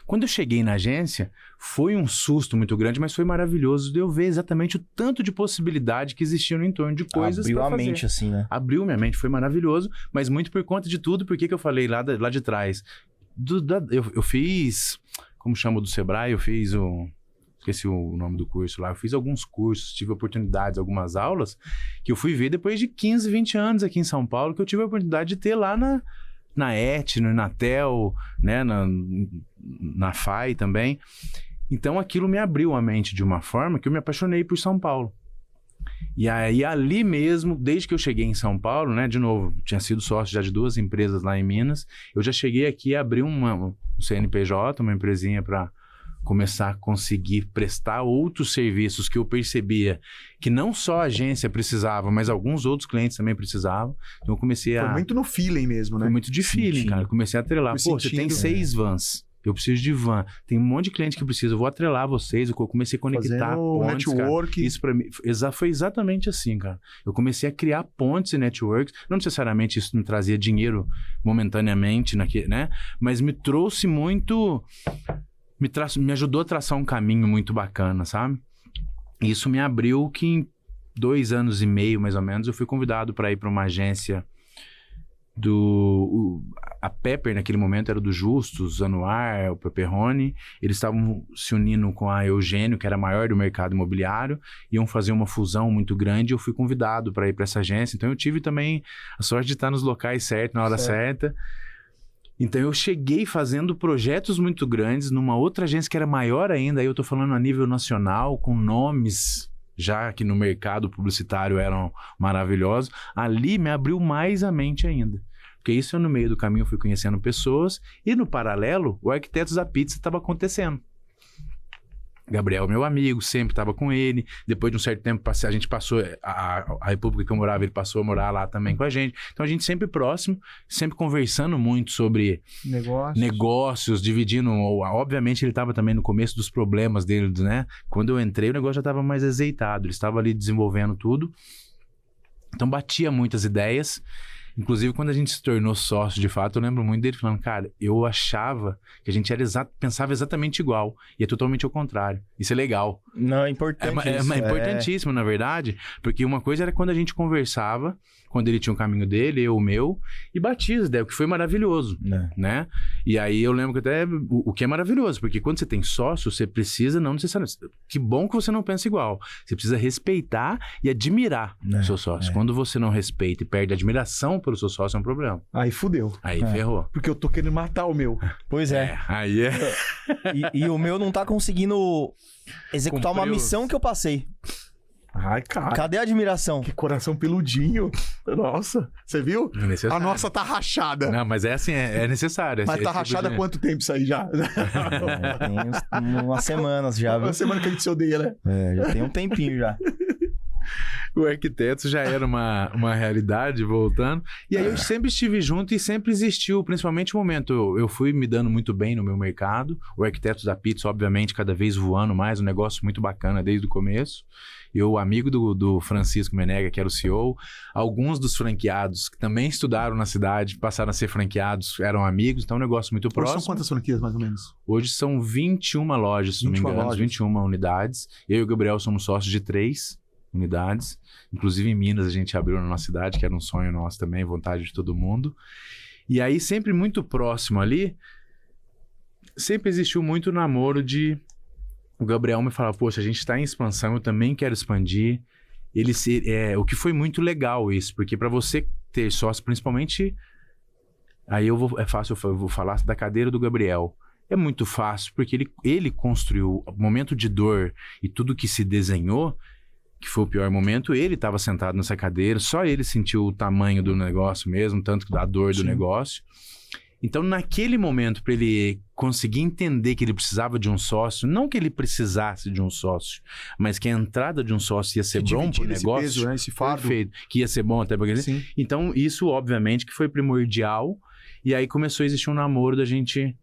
Quando eu cheguei na agência, foi um susto muito grande, mas foi maravilhoso de eu ver exatamente o tanto de possibilidade que existia no entorno de coisas para fazer. Abriu a mente, assim, né? Abriu minha mente, foi maravilhoso, mas muito por conta de tudo, porque que eu falei lá de trás. Eu fiz, como chama do Sebrae, esqueci o nome do curso lá, eu fiz alguns cursos, tive oportunidades, algumas aulas, que eu fui ver depois de 15, 20 anos aqui em São Paulo, que eu tive a oportunidade de ter lá na ET, no Inatel, né, na FAI também. Então aquilo me abriu a mente de uma forma que eu me apaixonei por São Paulo. E aí ali mesmo, desde que eu cheguei em São Paulo, né, de novo, tinha sido sócio já de 2 empresas lá em Minas, eu já cheguei aqui e abri um CNPJ, uma empresinha para começar a conseguir prestar outros serviços que eu percebia que não só a agência precisava, mas alguns outros clientes também precisavam. Então eu comecei Foi muito no feeling mesmo, né? Foi muito de feeling, cara. Eu comecei a atrelar. Pô, você tem 6 vans. Eu preciso de van. Tem um monte de cliente que precisa. Eu vou atrelar vocês. Eu comecei a conectar pontes, network. Cara. Isso para mim foi exatamente assim, cara. Eu comecei a criar pontes e networks. Não necessariamente isso me trazia dinheiro momentaneamente, né? Mas me trouxe muito... Me ajudou a traçar um caminho muito bacana, sabe? E isso me abriu que em 2 anos e meio, mais ou menos, eu fui convidado para ir para uma agência a Pepper, naquele momento, era do Justus, Anuar, o Pepperoni. Eles estavam se unindo com a Eugênio, que era a maior do mercado imobiliário, iam fazer uma fusão muito grande. Eu fui convidado para ir para essa agência. Então eu tive também a sorte de estar nos locais certos, na hora certa. Então eu cheguei fazendo projetos muito grandes numa outra agência que era maior ainda, aí eu tô falando a nível nacional, com nomes já que no mercado publicitário eram maravilhosos. Ali me abriu mais a mente ainda. Porque isso no meio do caminho eu fui conhecendo pessoas e no paralelo o Arquitetos da Pizza estava acontecendo. Gabriel, meu amigo, sempre estava com ele. Depois de um certo tempo, a gente passou... A república que eu morava, ele passou a morar lá também com a gente. Então, a gente sempre próximo, sempre conversando muito sobre negócios, dividindo... Obviamente, ele estava também no começo dos problemas dele, né? Quando eu entrei, o negócio já estava mais azeitado. Ele estava ali desenvolvendo tudo. Então, batia muitas ideias. Inclusive, quando a gente se tornou sócio, de fato, eu lembro muito dele falando, cara, eu achava que a gente pensava exatamente igual. E é totalmente ao contrário. Isso é legal. Não, é importante. É importantíssimo, na verdade. Porque uma coisa era quando a gente conversava, quando ele tinha um caminho dele, eu o meu, e batia as ideias, o que foi maravilhoso, né? E aí eu lembro que até o que é maravilhoso, porque quando você tem sócio, você precisa não necessariamente... Que bom que você não pensa igual. Você precisa respeitar e admirar o seu sócio. Quando você não respeita e perde admiração pelo seu sócio, é um problema. Aí fudeu. Aí ferrou. Porque eu tô querendo matar o meu. Pois é. Aí é... E o meu não tá conseguindo executar uma missão que eu passei. Ai, cara. Cadê a admiração? Que coração peludinho. Nossa, você viu? É necessário. A nossa tá rachada. Não, mas é assim, é necessário. Mas tá rachada há quanto tempo isso aí já? Tem umas semanas já. Uma semana que a gente se odeia, né? Já tem um tempinho já. O Arquitetos já era uma realidade, voltando. E aí eu sempre estive junto e sempre existiu, principalmente o momento. Eu fui me dando muito bem no meu mercado. O Arquitetos da Pizza, obviamente, cada vez voando mais. Um negócio muito bacana desde o começo. Eu, amigo do Francisco Menega, que era o CEO. Alguns dos franqueados que também estudaram na cidade, passaram a ser franqueados, eram amigos. Então, é um negócio muito próximo. Hoje são quantas franquias, mais ou menos? Hoje são 21 lojas, se não me engano. 21 unidades. Eu e o Gabriel somos sócios de 3 unidades. Inclusive em Minas a gente abriu na nossa cidade, que era um sonho nosso também, vontade de todo mundo. E aí sempre muito próximo ali, sempre existiu muito namoro de... O Gabriel me falava, poxa, a gente está em expansão, eu também quero expandir. O que foi muito legal isso, porque para você ter sócio, principalmente... Aí eu vou falar da cadeira do Gabriel. É muito fácil, porque ele construiu o momento de dor e tudo que se desenhou, que foi o pior momento, ele estava sentado nessa cadeira, só ele sentiu o tamanho do negócio mesmo, tanto da dor do negócio. Então, naquele momento, para ele conseguir entender que ele precisava de um sócio, não que ele precisasse de um sócio, mas que a entrada de um sócio ia ser bom para o negócio. Esse peso, né? Esse fardo. Perfeito, que ia ser bom até para ele. Então, isso, obviamente, que foi primordial. E aí começou a existir um namoro da gente...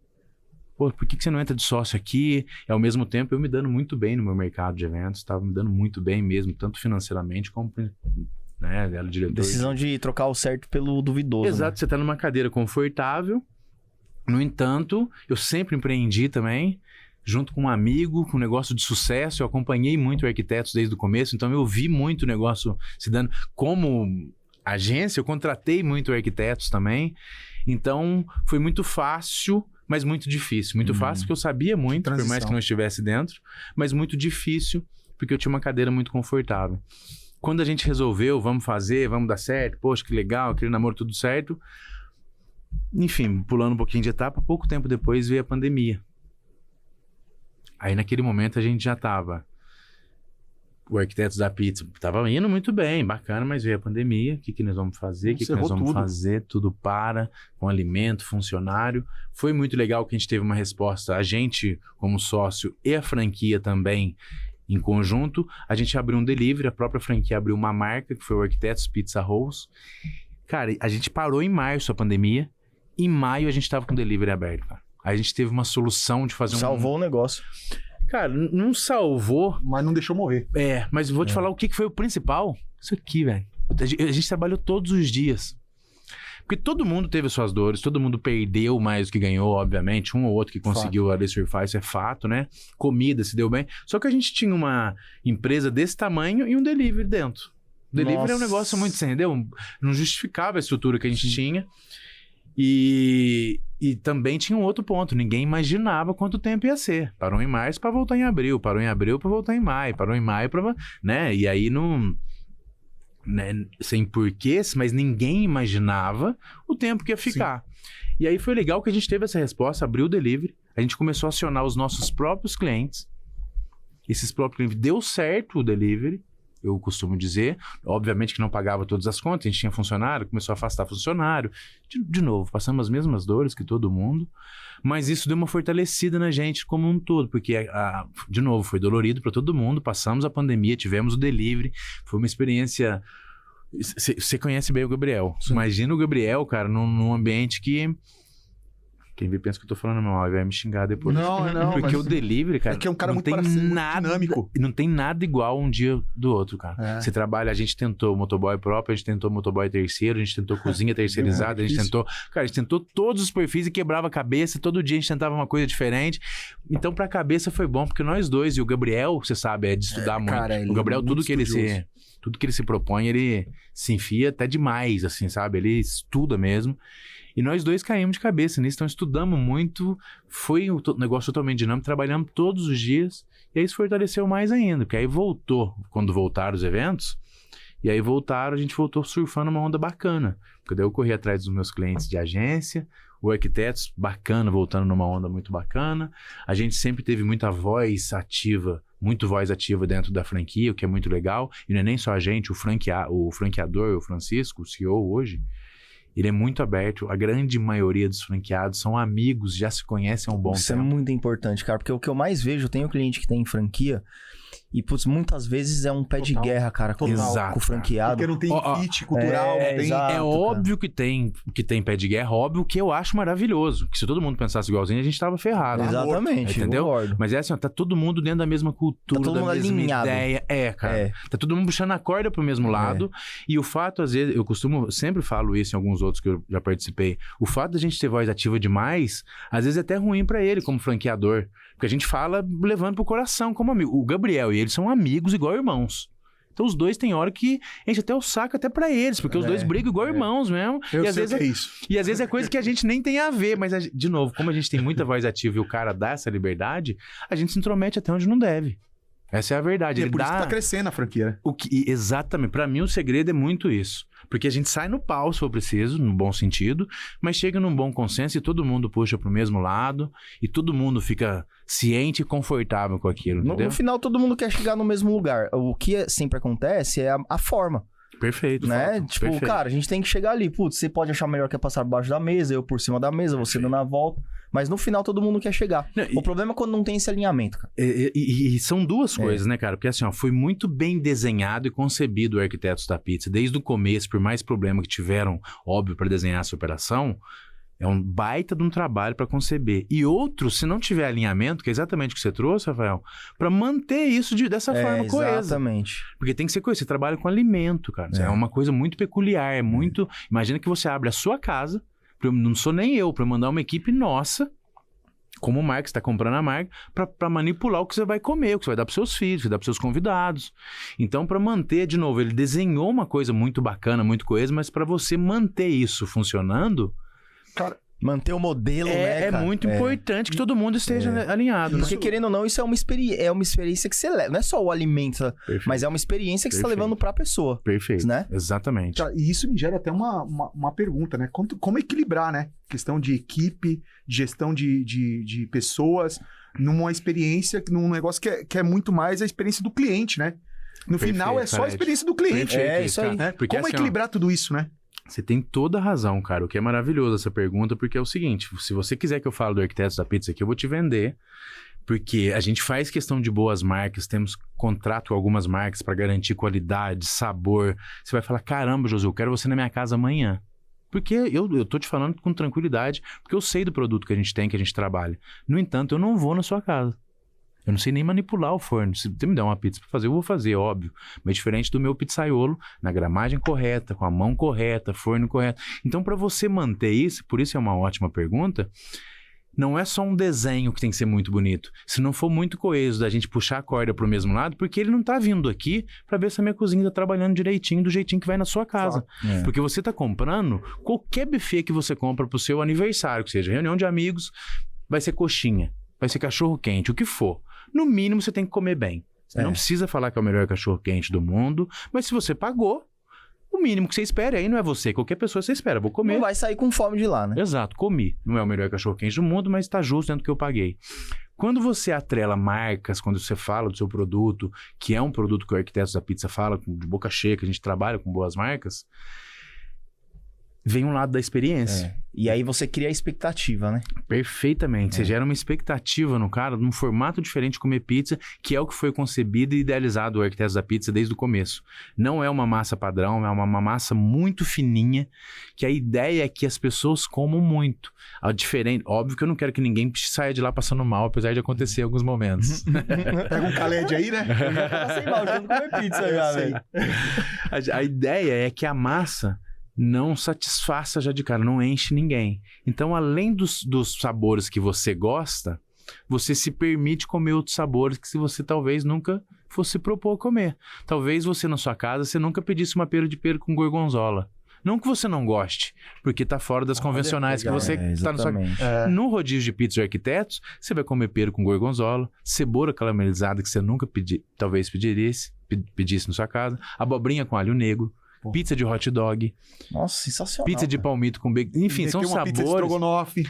Pô, por que você não entra de sócio aqui? E ao mesmo tempo eu me dando muito bem no meu mercado de eventos, estava me dando muito bem mesmo, tanto financeiramente como, né, era diretor. Decisão de trocar o certo pelo duvidoso. Exato, né? Você tá numa cadeira confortável. No entanto, eu sempre empreendi também, junto com um amigo, com um negócio de sucesso. Eu acompanhei muito o Arquitetos desde o começo, então eu vi muito o negócio se dando. Como agência, eu contratei muito o Arquitetos também. Então, foi muito fácil, mas muito difícil. Muito fácil porque eu sabia muito, por mais que não estivesse dentro, mas muito difícil porque eu tinha uma cadeira muito confortável. Quando a gente resolveu, vamos fazer, vamos dar certo, poxa, que legal, aquele namoro tudo certo. Enfim, pulando um pouquinho de etapa, pouco tempo depois veio a pandemia. Aí naquele momento a gente já estava... O Arquitetos da Pizza estava indo muito bem, bacana, mas veio a pandemia. O que nós vamos fazer? O que nós vamos fazer? Tudo para, com alimento, funcionário. Foi muito legal que a gente teve uma resposta. A gente, como sócio, e a franquia também, em conjunto. A gente abriu um delivery, a própria franquia abriu uma marca, que foi o Arquitetos Pizza Rolls. Cara, a gente parou em março a pandemia. Em maio a gente estava com o delivery aberto, cara. Aí a gente teve uma solução de fazer Salvou o negócio. Cara, não salvou. Mas não deixou morrer. Mas vou te falar o que foi o principal. Isso aqui, velho. A gente trabalhou todos os dias. Porque todo mundo teve suas dores, todo mundo perdeu mais do que ganhou, obviamente. Um ou outro que conseguiu ali surfar, isso é fato, né? Comida se deu bem. Só que a gente tinha uma empresa desse tamanho e um delivery dentro. O delivery é um negócio muito, entendeu? Não justificava a estrutura que a gente tinha. E também tinha um outro ponto. Ninguém imaginava quanto tempo ia ser. Parou em março para voltar em abril. Parou em abril para voltar em maio. Parou em maio para... Né? E aí não... Né? Sem porquês, mas ninguém imaginava o tempo que ia ficar. Sim. E aí foi legal que a gente teve essa resposta, abriu o delivery. A gente começou a acionar os nossos próprios clientes. Esses próprios clientes... Deu certo o delivery. eu costumo dizer. Obviamente que não pagava todas as contas, a gente tinha funcionário, começou a afastar funcionário. De novo, passamos as mesmas dores que todo mundo, mas isso deu uma fortalecida na gente como um todo, porque, de novo, foi dolorido para todo mundo, passamos a pandemia, tivemos o delivery, foi uma experiência... Você conhece bem o Gabriel. Sim. Imagina o Gabriel, cara, num ambiente que... Quem vê pensa que eu tô falando mal, vai me xingar depois. Não, porque o delivery, cara, é que é um cara não muito tem nada, dinâmico. Não tem nada igual um dia do outro, cara. Você trabalha, a gente tentou motoboy próprio, a gente tentou motoboy terceiro, a gente tentou cozinha terceirizada, a gente tentou... Cara, a gente tentou todos os perfis e quebrava a cabeça, todo dia a gente tentava uma coisa diferente. Então, pra cabeça foi bom, porque nós dois, e o Gabriel, você sabe, é de estudar muito. Cara, o Gabriel, tudo que ele se propõe, ele se enfia até demais, assim, sabe? Ele estuda mesmo. E nós dois caímos de cabeça nisso, então estudamos muito, foi um negócio totalmente dinâmico, trabalhamos todos os dias, e aí isso fortaleceu mais ainda, porque aí voltou, quando voltaram os eventos, e aí a gente voltou surfando uma onda bacana, porque daí eu corri atrás dos meus clientes de agência, o Arquitetos, bacana, voltando numa onda muito bacana, a gente sempre teve muita voz ativa, muito voz ativa dentro da franquia, o que é muito legal, e não é nem só a gente, o franqueador, o Francisco, o CEO hoje, ele é muito aberto. A grande maioria dos franqueados são amigos, já se conhecem há um bom tempo. Isso é muito importante, cara. Porque o que eu mais vejo, eu tenho cliente que tem franquia e, putz, muitas vezes é um pé de guerra, cara, com o franqueado. Porque não tem fit cultural. Não tem... Exato, é óbvio que tem pé de guerra, óbvio que eu acho maravilhoso. Que se todo mundo pensasse igualzinho, a gente tava ferrado. Exatamente, entendeu? Mas é assim, ó, tá todo mundo dentro da mesma cultura, tá da mesma alinhado. ideia. Cara. Tá todo mundo puxando a corda pro mesmo lado. E o fato, às vezes, sempre falo isso em alguns outros que eu já participei, o fato da gente ter voz ativa demais, às vezes é até ruim pra ele como franqueador. Porque a gente fala levando pro coração como amigo. O Gabriel e ele são amigos igual irmãos. Então os dois tem hora que enche até o saco até pra eles, porque os dois brigam igual irmãos mesmo. Eu sei que é isso. E às vezes é coisa que a gente nem tem a ver, mas de novo, como a gente tem muita voz ativa e o cara dá essa liberdade, a gente se intromete até onde não deve. Essa é a verdade. E é por isso que tá crescendo a franquia. Exatamente. Pra mim o segredo é muito isso. Porque a gente sai no pau, se for preciso, no bom sentido, mas chega num bom consenso e todo mundo puxa pro mesmo lado e todo mundo fica ciente e confortável com aquilo, entendeu? No final, todo mundo quer chegar no mesmo lugar. O que sempre acontece é a forma. Perfeito. Né? Perfeito. Cara, a gente tem que chegar ali. Putz, você pode achar melhor que é passar por baixo da mesa, eu por cima da mesa, você dando a volta. Mas no final todo mundo quer chegar. O problema é quando não tem esse alinhamento, cara. E são duas coisas, né, cara? Porque assim, ó, foi muito bem desenhado e concebido o Arquitetos da Pizza. Desde o começo, por mais problema que tiveram, óbvio, para desenhar essa operação, é um baita de um trabalho para conceber. E outro, se não tiver alinhamento, que é exatamente o que você trouxe, Rafael, para manter isso dessa forma coesa. Exatamente. Porque tem que ser coisa. Você trabalha com alimento, cara. É uma coisa muito peculiar. É muito... Imagina que você abre a sua casa, não sou nem eu, para mandar uma equipe nossa, como marca, você está comprando a marca, para manipular o que você vai comer, o que você vai dar para seus filhos, vai dar para seus convidados. Então, para manter, de novo, ele desenhou uma coisa muito bacana, muito coesa, mas para você manter isso funcionando... Cara, manter o modelo, né, cara? É muito importante que todo mundo esteja alinhado. Porque, querendo ou não, isso é uma experiência que você leva. Não é só o alimento, mas é uma experiência que você está levando para a pessoa. Perfeito. Né? Exatamente. E isso me gera até uma pergunta, né? Como equilibrar, né? Questão de equipe, gestão de pessoas, numa experiência, num negócio que é muito mais a experiência do cliente, né? No final, é só a experiência do cliente. Perfeito, isso aí. Né? Como assim, equilibrar tudo isso, né? Você tem toda a razão, cara. O que é maravilhoso essa pergunta, porque é o seguinte, se você quiser que eu fale do Arquitetos da Pizza aqui, eu vou te vender, porque a gente faz questão de boas marcas, temos contrato com algumas marcas para garantir qualidade, sabor. Você vai falar, caramba, José, eu quero você na minha casa amanhã. Porque eu tô te falando com tranquilidade, porque eu sei do produto que a gente tem, que a gente trabalha. No entanto, eu não vou na sua casa. Eu não sei nem manipular o forno. Se você me der uma pizza para fazer, eu vou fazer, óbvio. Mas diferente do meu pizzaiolo, na gramagem correta, com a mão correta, forno correto. Então, para você manter isso, por isso é uma ótima pergunta, não é só um desenho que tem que ser muito bonito. Se não for muito coeso da gente puxar a corda pro mesmo lado, porque ele não tá vindo aqui para ver se a minha cozinha tá trabalhando direitinho, do jeitinho que vai na sua casa. Porque você tá comprando qualquer buffet que você compra pro seu aniversário, que seja reunião de amigos, vai ser coxinha, vai ser cachorro quente, o que for. No mínimo, você tem que comer bem. Você não precisa falar que é o melhor cachorro-quente do mundo, mas se você pagou, o o mínimo que você espera. Aí não é você, qualquer pessoa você espera. Vou comer. Não vai sair com fome de lá, né? Exato, comi. Não é o melhor cachorro-quente do mundo, mas tá justo dentro do que eu paguei. Quando você atrela marcas, quando você fala do seu produto, que é um produto que o Arquitetos da Pizza fala, de boca cheia, que a gente trabalha com boas marcas, vem um lado da experiência. E aí você cria a expectativa, né? Perfeitamente. Você gera uma expectativa no cara, num formato diferente de comer pizza, que é o que foi concebido e idealizado o Arquitetos da Pizza desde o começo. Não é uma massa padrão, é uma massa muito fininha, que a ideia é que as pessoas comam muito. Óbvio que eu não quero que ninguém saia de lá passando mal, apesar de acontecer em alguns momentos. Pega um Khaled aí, né? Eu já passei mal de comer pizza já, velho. A ideia é que a massa não satisfaça já de cara, não enche ninguém. Então, além dos sabores que você gosta, você se permite comer outros sabores que você talvez nunca fosse propor comer. Talvez você, na sua casa, você nunca pedisse uma pera de pera com gorgonzola. Não que você não goste, porque tá fora das convencionais que você tá na sua casa. No rodízio de pizza de Arquitetos, você vai comer pera com gorgonzola, cebola caramelizada que você nunca talvez pedisse na sua casa, abobrinha com alho negro, pizza de hot dog. Nossa, sensacional. Pizza de palmito com bacon. Enfim, são sabores. Pizza de estrogonofe.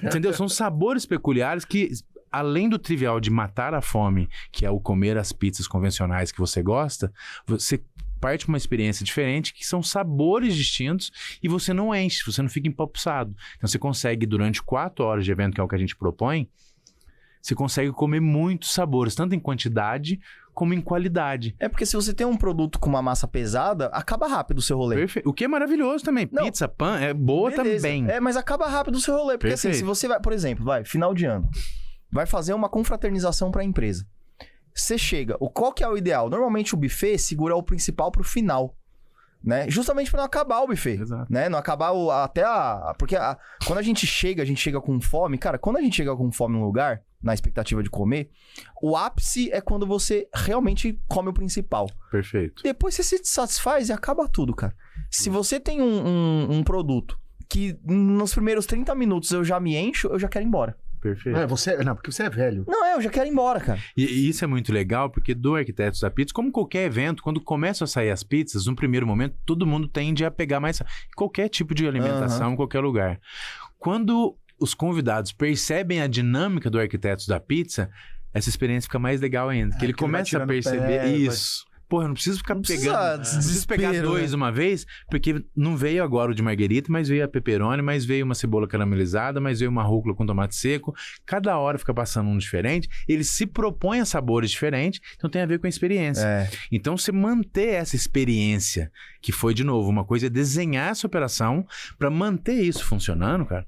Entendeu? São sabores peculiares que, além do trivial de matar a fome, que é o comer as pizzas convencionais que você gosta, você parte para uma experiência diferente, que são sabores distintos e você não enche, você não fica empapuçado. Então você consegue, durante 4 horas de evento, que é o que a gente propõe, você consegue comer muitos sabores, tanto em quantidade como em qualidade. É porque se você tem um produto com uma massa pesada, acaba rápido o seu rolê. Perfeito. O que é maravilhoso também. Não. Pizza, pão, é boa também. Mas acaba rápido o seu rolê. Porque assim, se você vai, por exemplo, final de ano, vai fazer uma confraternização para a empresa. Você chega, qual que é o ideal? Normalmente o buffet segura o principal pro final. Né? Justamente para não acabar o buffet. Exato. Né? Não acabar porque quando a gente chega com fome. Cara, quando a gente chega com fome num lugar, na expectativa de comer, o ápice é quando você realmente come o principal. Perfeito. Depois você se satisfaz e acaba tudo, cara. Se você tem um produto que nos primeiros 30 minutos eu já me encho, eu já quero ir embora. Perfeito. Porque você é velho. Não, eu já quero ir embora, cara. E isso é muito legal, porque do Arquitetos da Pizza, como qualquer evento, quando começam a sair as pizzas, no primeiro momento, todo mundo tende a pegar mais qualquer tipo de alimentação, em qualquer lugar. Quando os convidados percebem a dinâmica do Arquitetos da Pizza, essa experiência fica mais legal ainda. Que ele começa a perceber isso. Porra, eu não preciso ficar pegando. Preciso pegar 2 uma vez, porque não veio agora o de marguerita, mas veio a pepperoni, mas veio uma cebola caramelizada, mas veio uma rúcula com tomate seco. Cada hora fica passando um diferente. Ele se propõe a sabores diferentes, então tem a ver com a experiência. Então, você manter essa experiência, que foi, de novo, uma coisa é desenhar essa operação para manter isso funcionando, cara.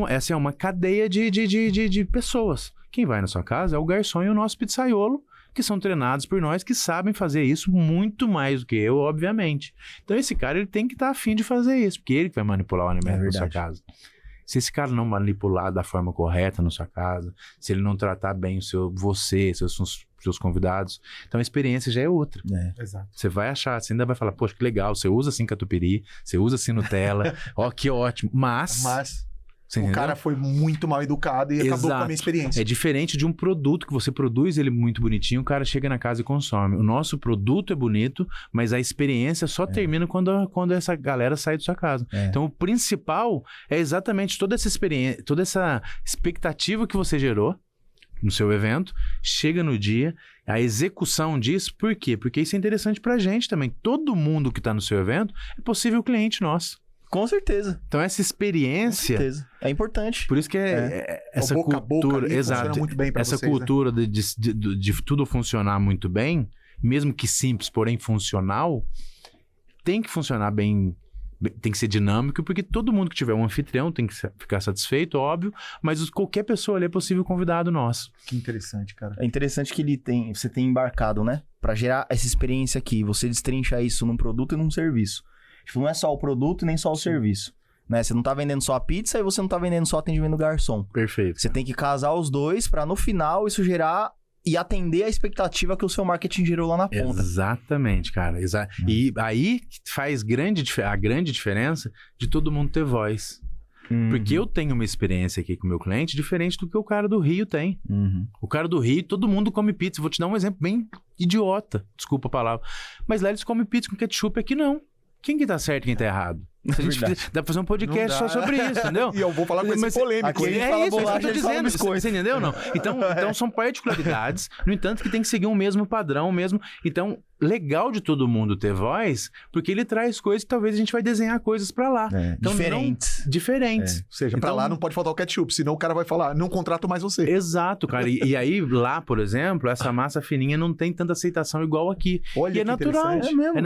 Essa é uma cadeia de pessoas. Quem vai na sua casa é o garçom e o nosso pizzaiolo, que são treinados por nós, que sabem fazer isso muito mais do que eu, obviamente. Então esse cara, ele tem que estar afim de fazer isso, porque ele que vai manipular o alimento na sua casa. Se esse cara não manipular da forma correta na sua casa, se ele não tratar bem seus convidados, então a experiência já é outra. Exato. Você vai achar, você ainda vai falar, poxa, que legal, você usa assim catupiry, você usa assim Nutella, ó, que ótimo. Mas o cara foi muito mal educado e acabou com a minha experiência. É diferente de um produto que você produz ele muito bonitinho, o cara chega na casa e consome. O nosso produto é bonito, mas a experiência só termina quando essa galera sai da sua casa. Então, o principal é exatamente toda essa experiência, toda essa expectativa que você gerou no seu evento, chega no dia, a execução disso. Por quê? Porque isso é interessante pra gente também. Todo mundo que tá no seu evento é possível cliente nosso. Com certeza. Então, essa experiência... Com certeza. É importante. Por isso que essa boca cultura... a boca ali exato. Muito bem pra essa vocês, cultura, né? de tudo funcionar muito bem, mesmo que simples, porém funcional, tem que funcionar bem, tem que ser dinâmico, porque todo mundo que tiver um anfitrião tem que ficar satisfeito, óbvio, mas qualquer pessoa ali é possível convidado nosso. Que interessante, cara. É interessante que você tem embarcado, né? Pra gerar essa experiência aqui, você destrincha isso num produto e num serviço. Tipo, não é só o produto e nem só o serviço. Né? Você não tá vendendo só a pizza e você não tá vendendo só atendimento do garçom. Perfeito. Você tem que casar os dois pra no final isso gerar e atender a expectativa que o seu marketing gerou lá na ponta. Exatamente, cara. E aí faz a grande diferença de todo mundo ter voz. Porque eu tenho uma experiência aqui com o meu cliente diferente do que o cara do Rio tem. O cara do Rio, todo mundo come pizza. Vou te dar um exemplo bem idiota, desculpa a palavra. Mas lá eles comem pizza com ketchup, aqui não. Quem que tá certo e quem tá errado? Se a gente dá pra fazer um podcast só sobre isso, entendeu? E eu vou falar com esse polêmico. Aqui Ele fala isso que eu tô dizendo. biscoito. Você entendeu ou não? Então são particularidades, no entanto, que tem que seguir um mesmo padrão, mesmo. Então, legal de todo mundo ter voz, porque ele traz coisas que talvez a gente vai desenhar coisas pra lá. Então, diferentes. Ou seja, pra lá não pode faltar o ketchup, senão o cara vai falar, não contrato mais você. Exato, cara. E aí, lá, por exemplo, essa massa fininha não tem tanta aceitação igual aqui. Olha, e é natural. É mesmo,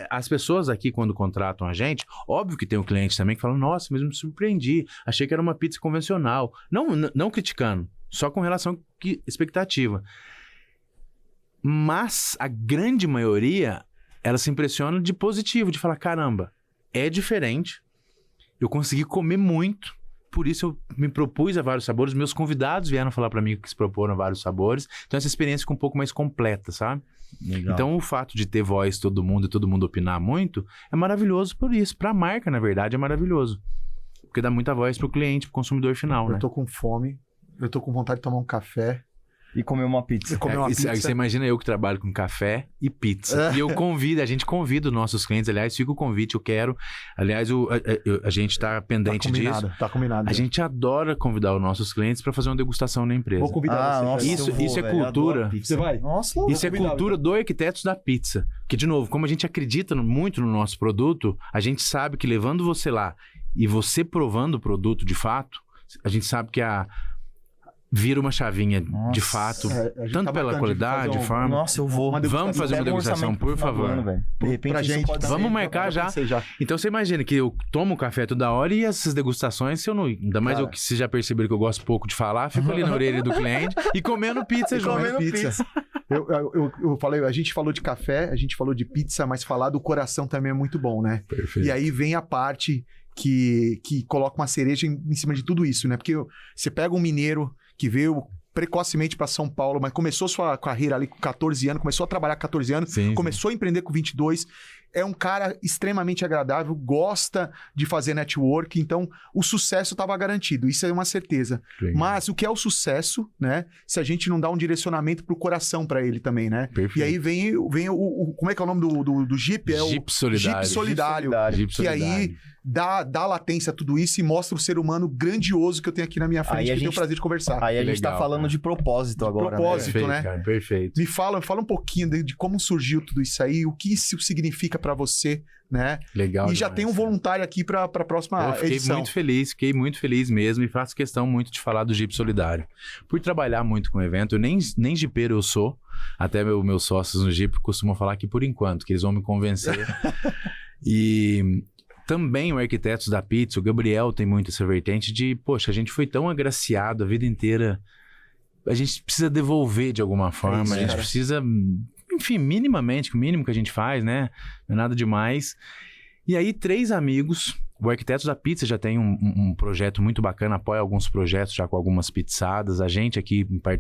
as pessoas aqui, quando contratam a gente, óbvio que tem um cliente também que fala, nossa, mas eu me surpreendi, achei que era uma pizza convencional. Não criticando, só com relação à expectativa. Mas a grande maioria, ela se impressiona de positivo, de falar, caramba, é diferente, eu consegui comer muito, por isso eu me propus a vários sabores, meus convidados vieram falar pra mim que se proporam a vários sabores, então essa experiência fica um pouco mais completa, sabe? Legal. Então o fato de ter voz todo mundo e todo mundo opinar muito, é maravilhoso por isso, pra marca, na verdade, é maravilhoso, porque dá muita voz pro cliente, pro consumidor final, né? Eu tô com fome, eu tô com vontade de tomar um café. E comer uma pizza. Você imagina eu que trabalho com café e pizza. E a gente convida os nossos clientes, aliás, fica o convite, eu quero. Aliás, a gente tá pendente disso. Tá combinado. A gente adora convidar os nossos clientes para fazer uma degustação na empresa. Vou convidar você. Nossa, Isso é cultura. Você vai? Nossa, Isso é cultura do Arquitetos da Pizza. Porque, de novo, como a gente acredita muito no nosso produto, a gente sabe que levando você lá e você provando o produto de fato, a gente sabe que vira uma chavinha de fato, tanto pela qualidade, forma. Nossa, eu vou. Vamos fazer uma degustação, por favor. De repente, pra gente, vamos marcar já. Então você imagina que eu tomo café toda hora e essas degustações, se eu não. Ainda mais eu que vocês já perceberam que eu gosto pouco de falar, fico ali na orelha do cliente e comendo pizza junto. Comendo pizza. Eu falei, a gente falou de café, a gente falou de pizza, mas falar do coração também é muito bom, né? Perfeito. E aí vem a parte que coloca uma cereja em cima de tudo isso, né? Porque você pega um mineiro que veio precocemente para São Paulo, mas começou sua carreira ali com 14 anos, começou a trabalhar com 14 anos, começou a empreender com 22, é um cara extremamente agradável, gosta de fazer network, então o sucesso estava garantido, isso é uma certeza. Legal. Mas o que é o sucesso, né? Se a gente não dá um direcionamento pro coração para ele também, né? Perfeito. E aí vem o como é que é o nome do Jeep? É o Jeep Solidário. Jeep Solidário. Jeep Que aí dá latência a tudo isso e mostra o ser humano grandioso que eu tenho aqui na minha frente, que eu tenho o prazer de conversar. Aí a gente Legal, tá falando de propósito agora. Propósito, perfeito, né? Cara, perfeito. Me fala um pouquinho de como surgiu tudo isso aí, o que isso significa para você, né? Legal. E já demais, tem um voluntário aqui para a próxima eu fiquei edição. fiquei muito feliz mesmo e faço questão muito de falar do Jeep Solidário. Por trabalhar muito com o evento, eu nem jipeiro eu sou, até meus sócios no Jeep costumam falar que por enquanto, que eles vão me convencer. E também o Arquitetos da Pizza, o Gabriel tem muito essa vertente de, poxa, a gente foi tão agraciado a vida inteira, a gente precisa devolver de alguma forma, a gente precisa, enfim, minimamente, o mínimo que a gente faz, né? Não é nada demais. E aí, 3 amigos, o Arquitetos da Pizza já tem um projeto muito bacana, apoia alguns projetos já com algumas pizzadas, a gente aqui em particular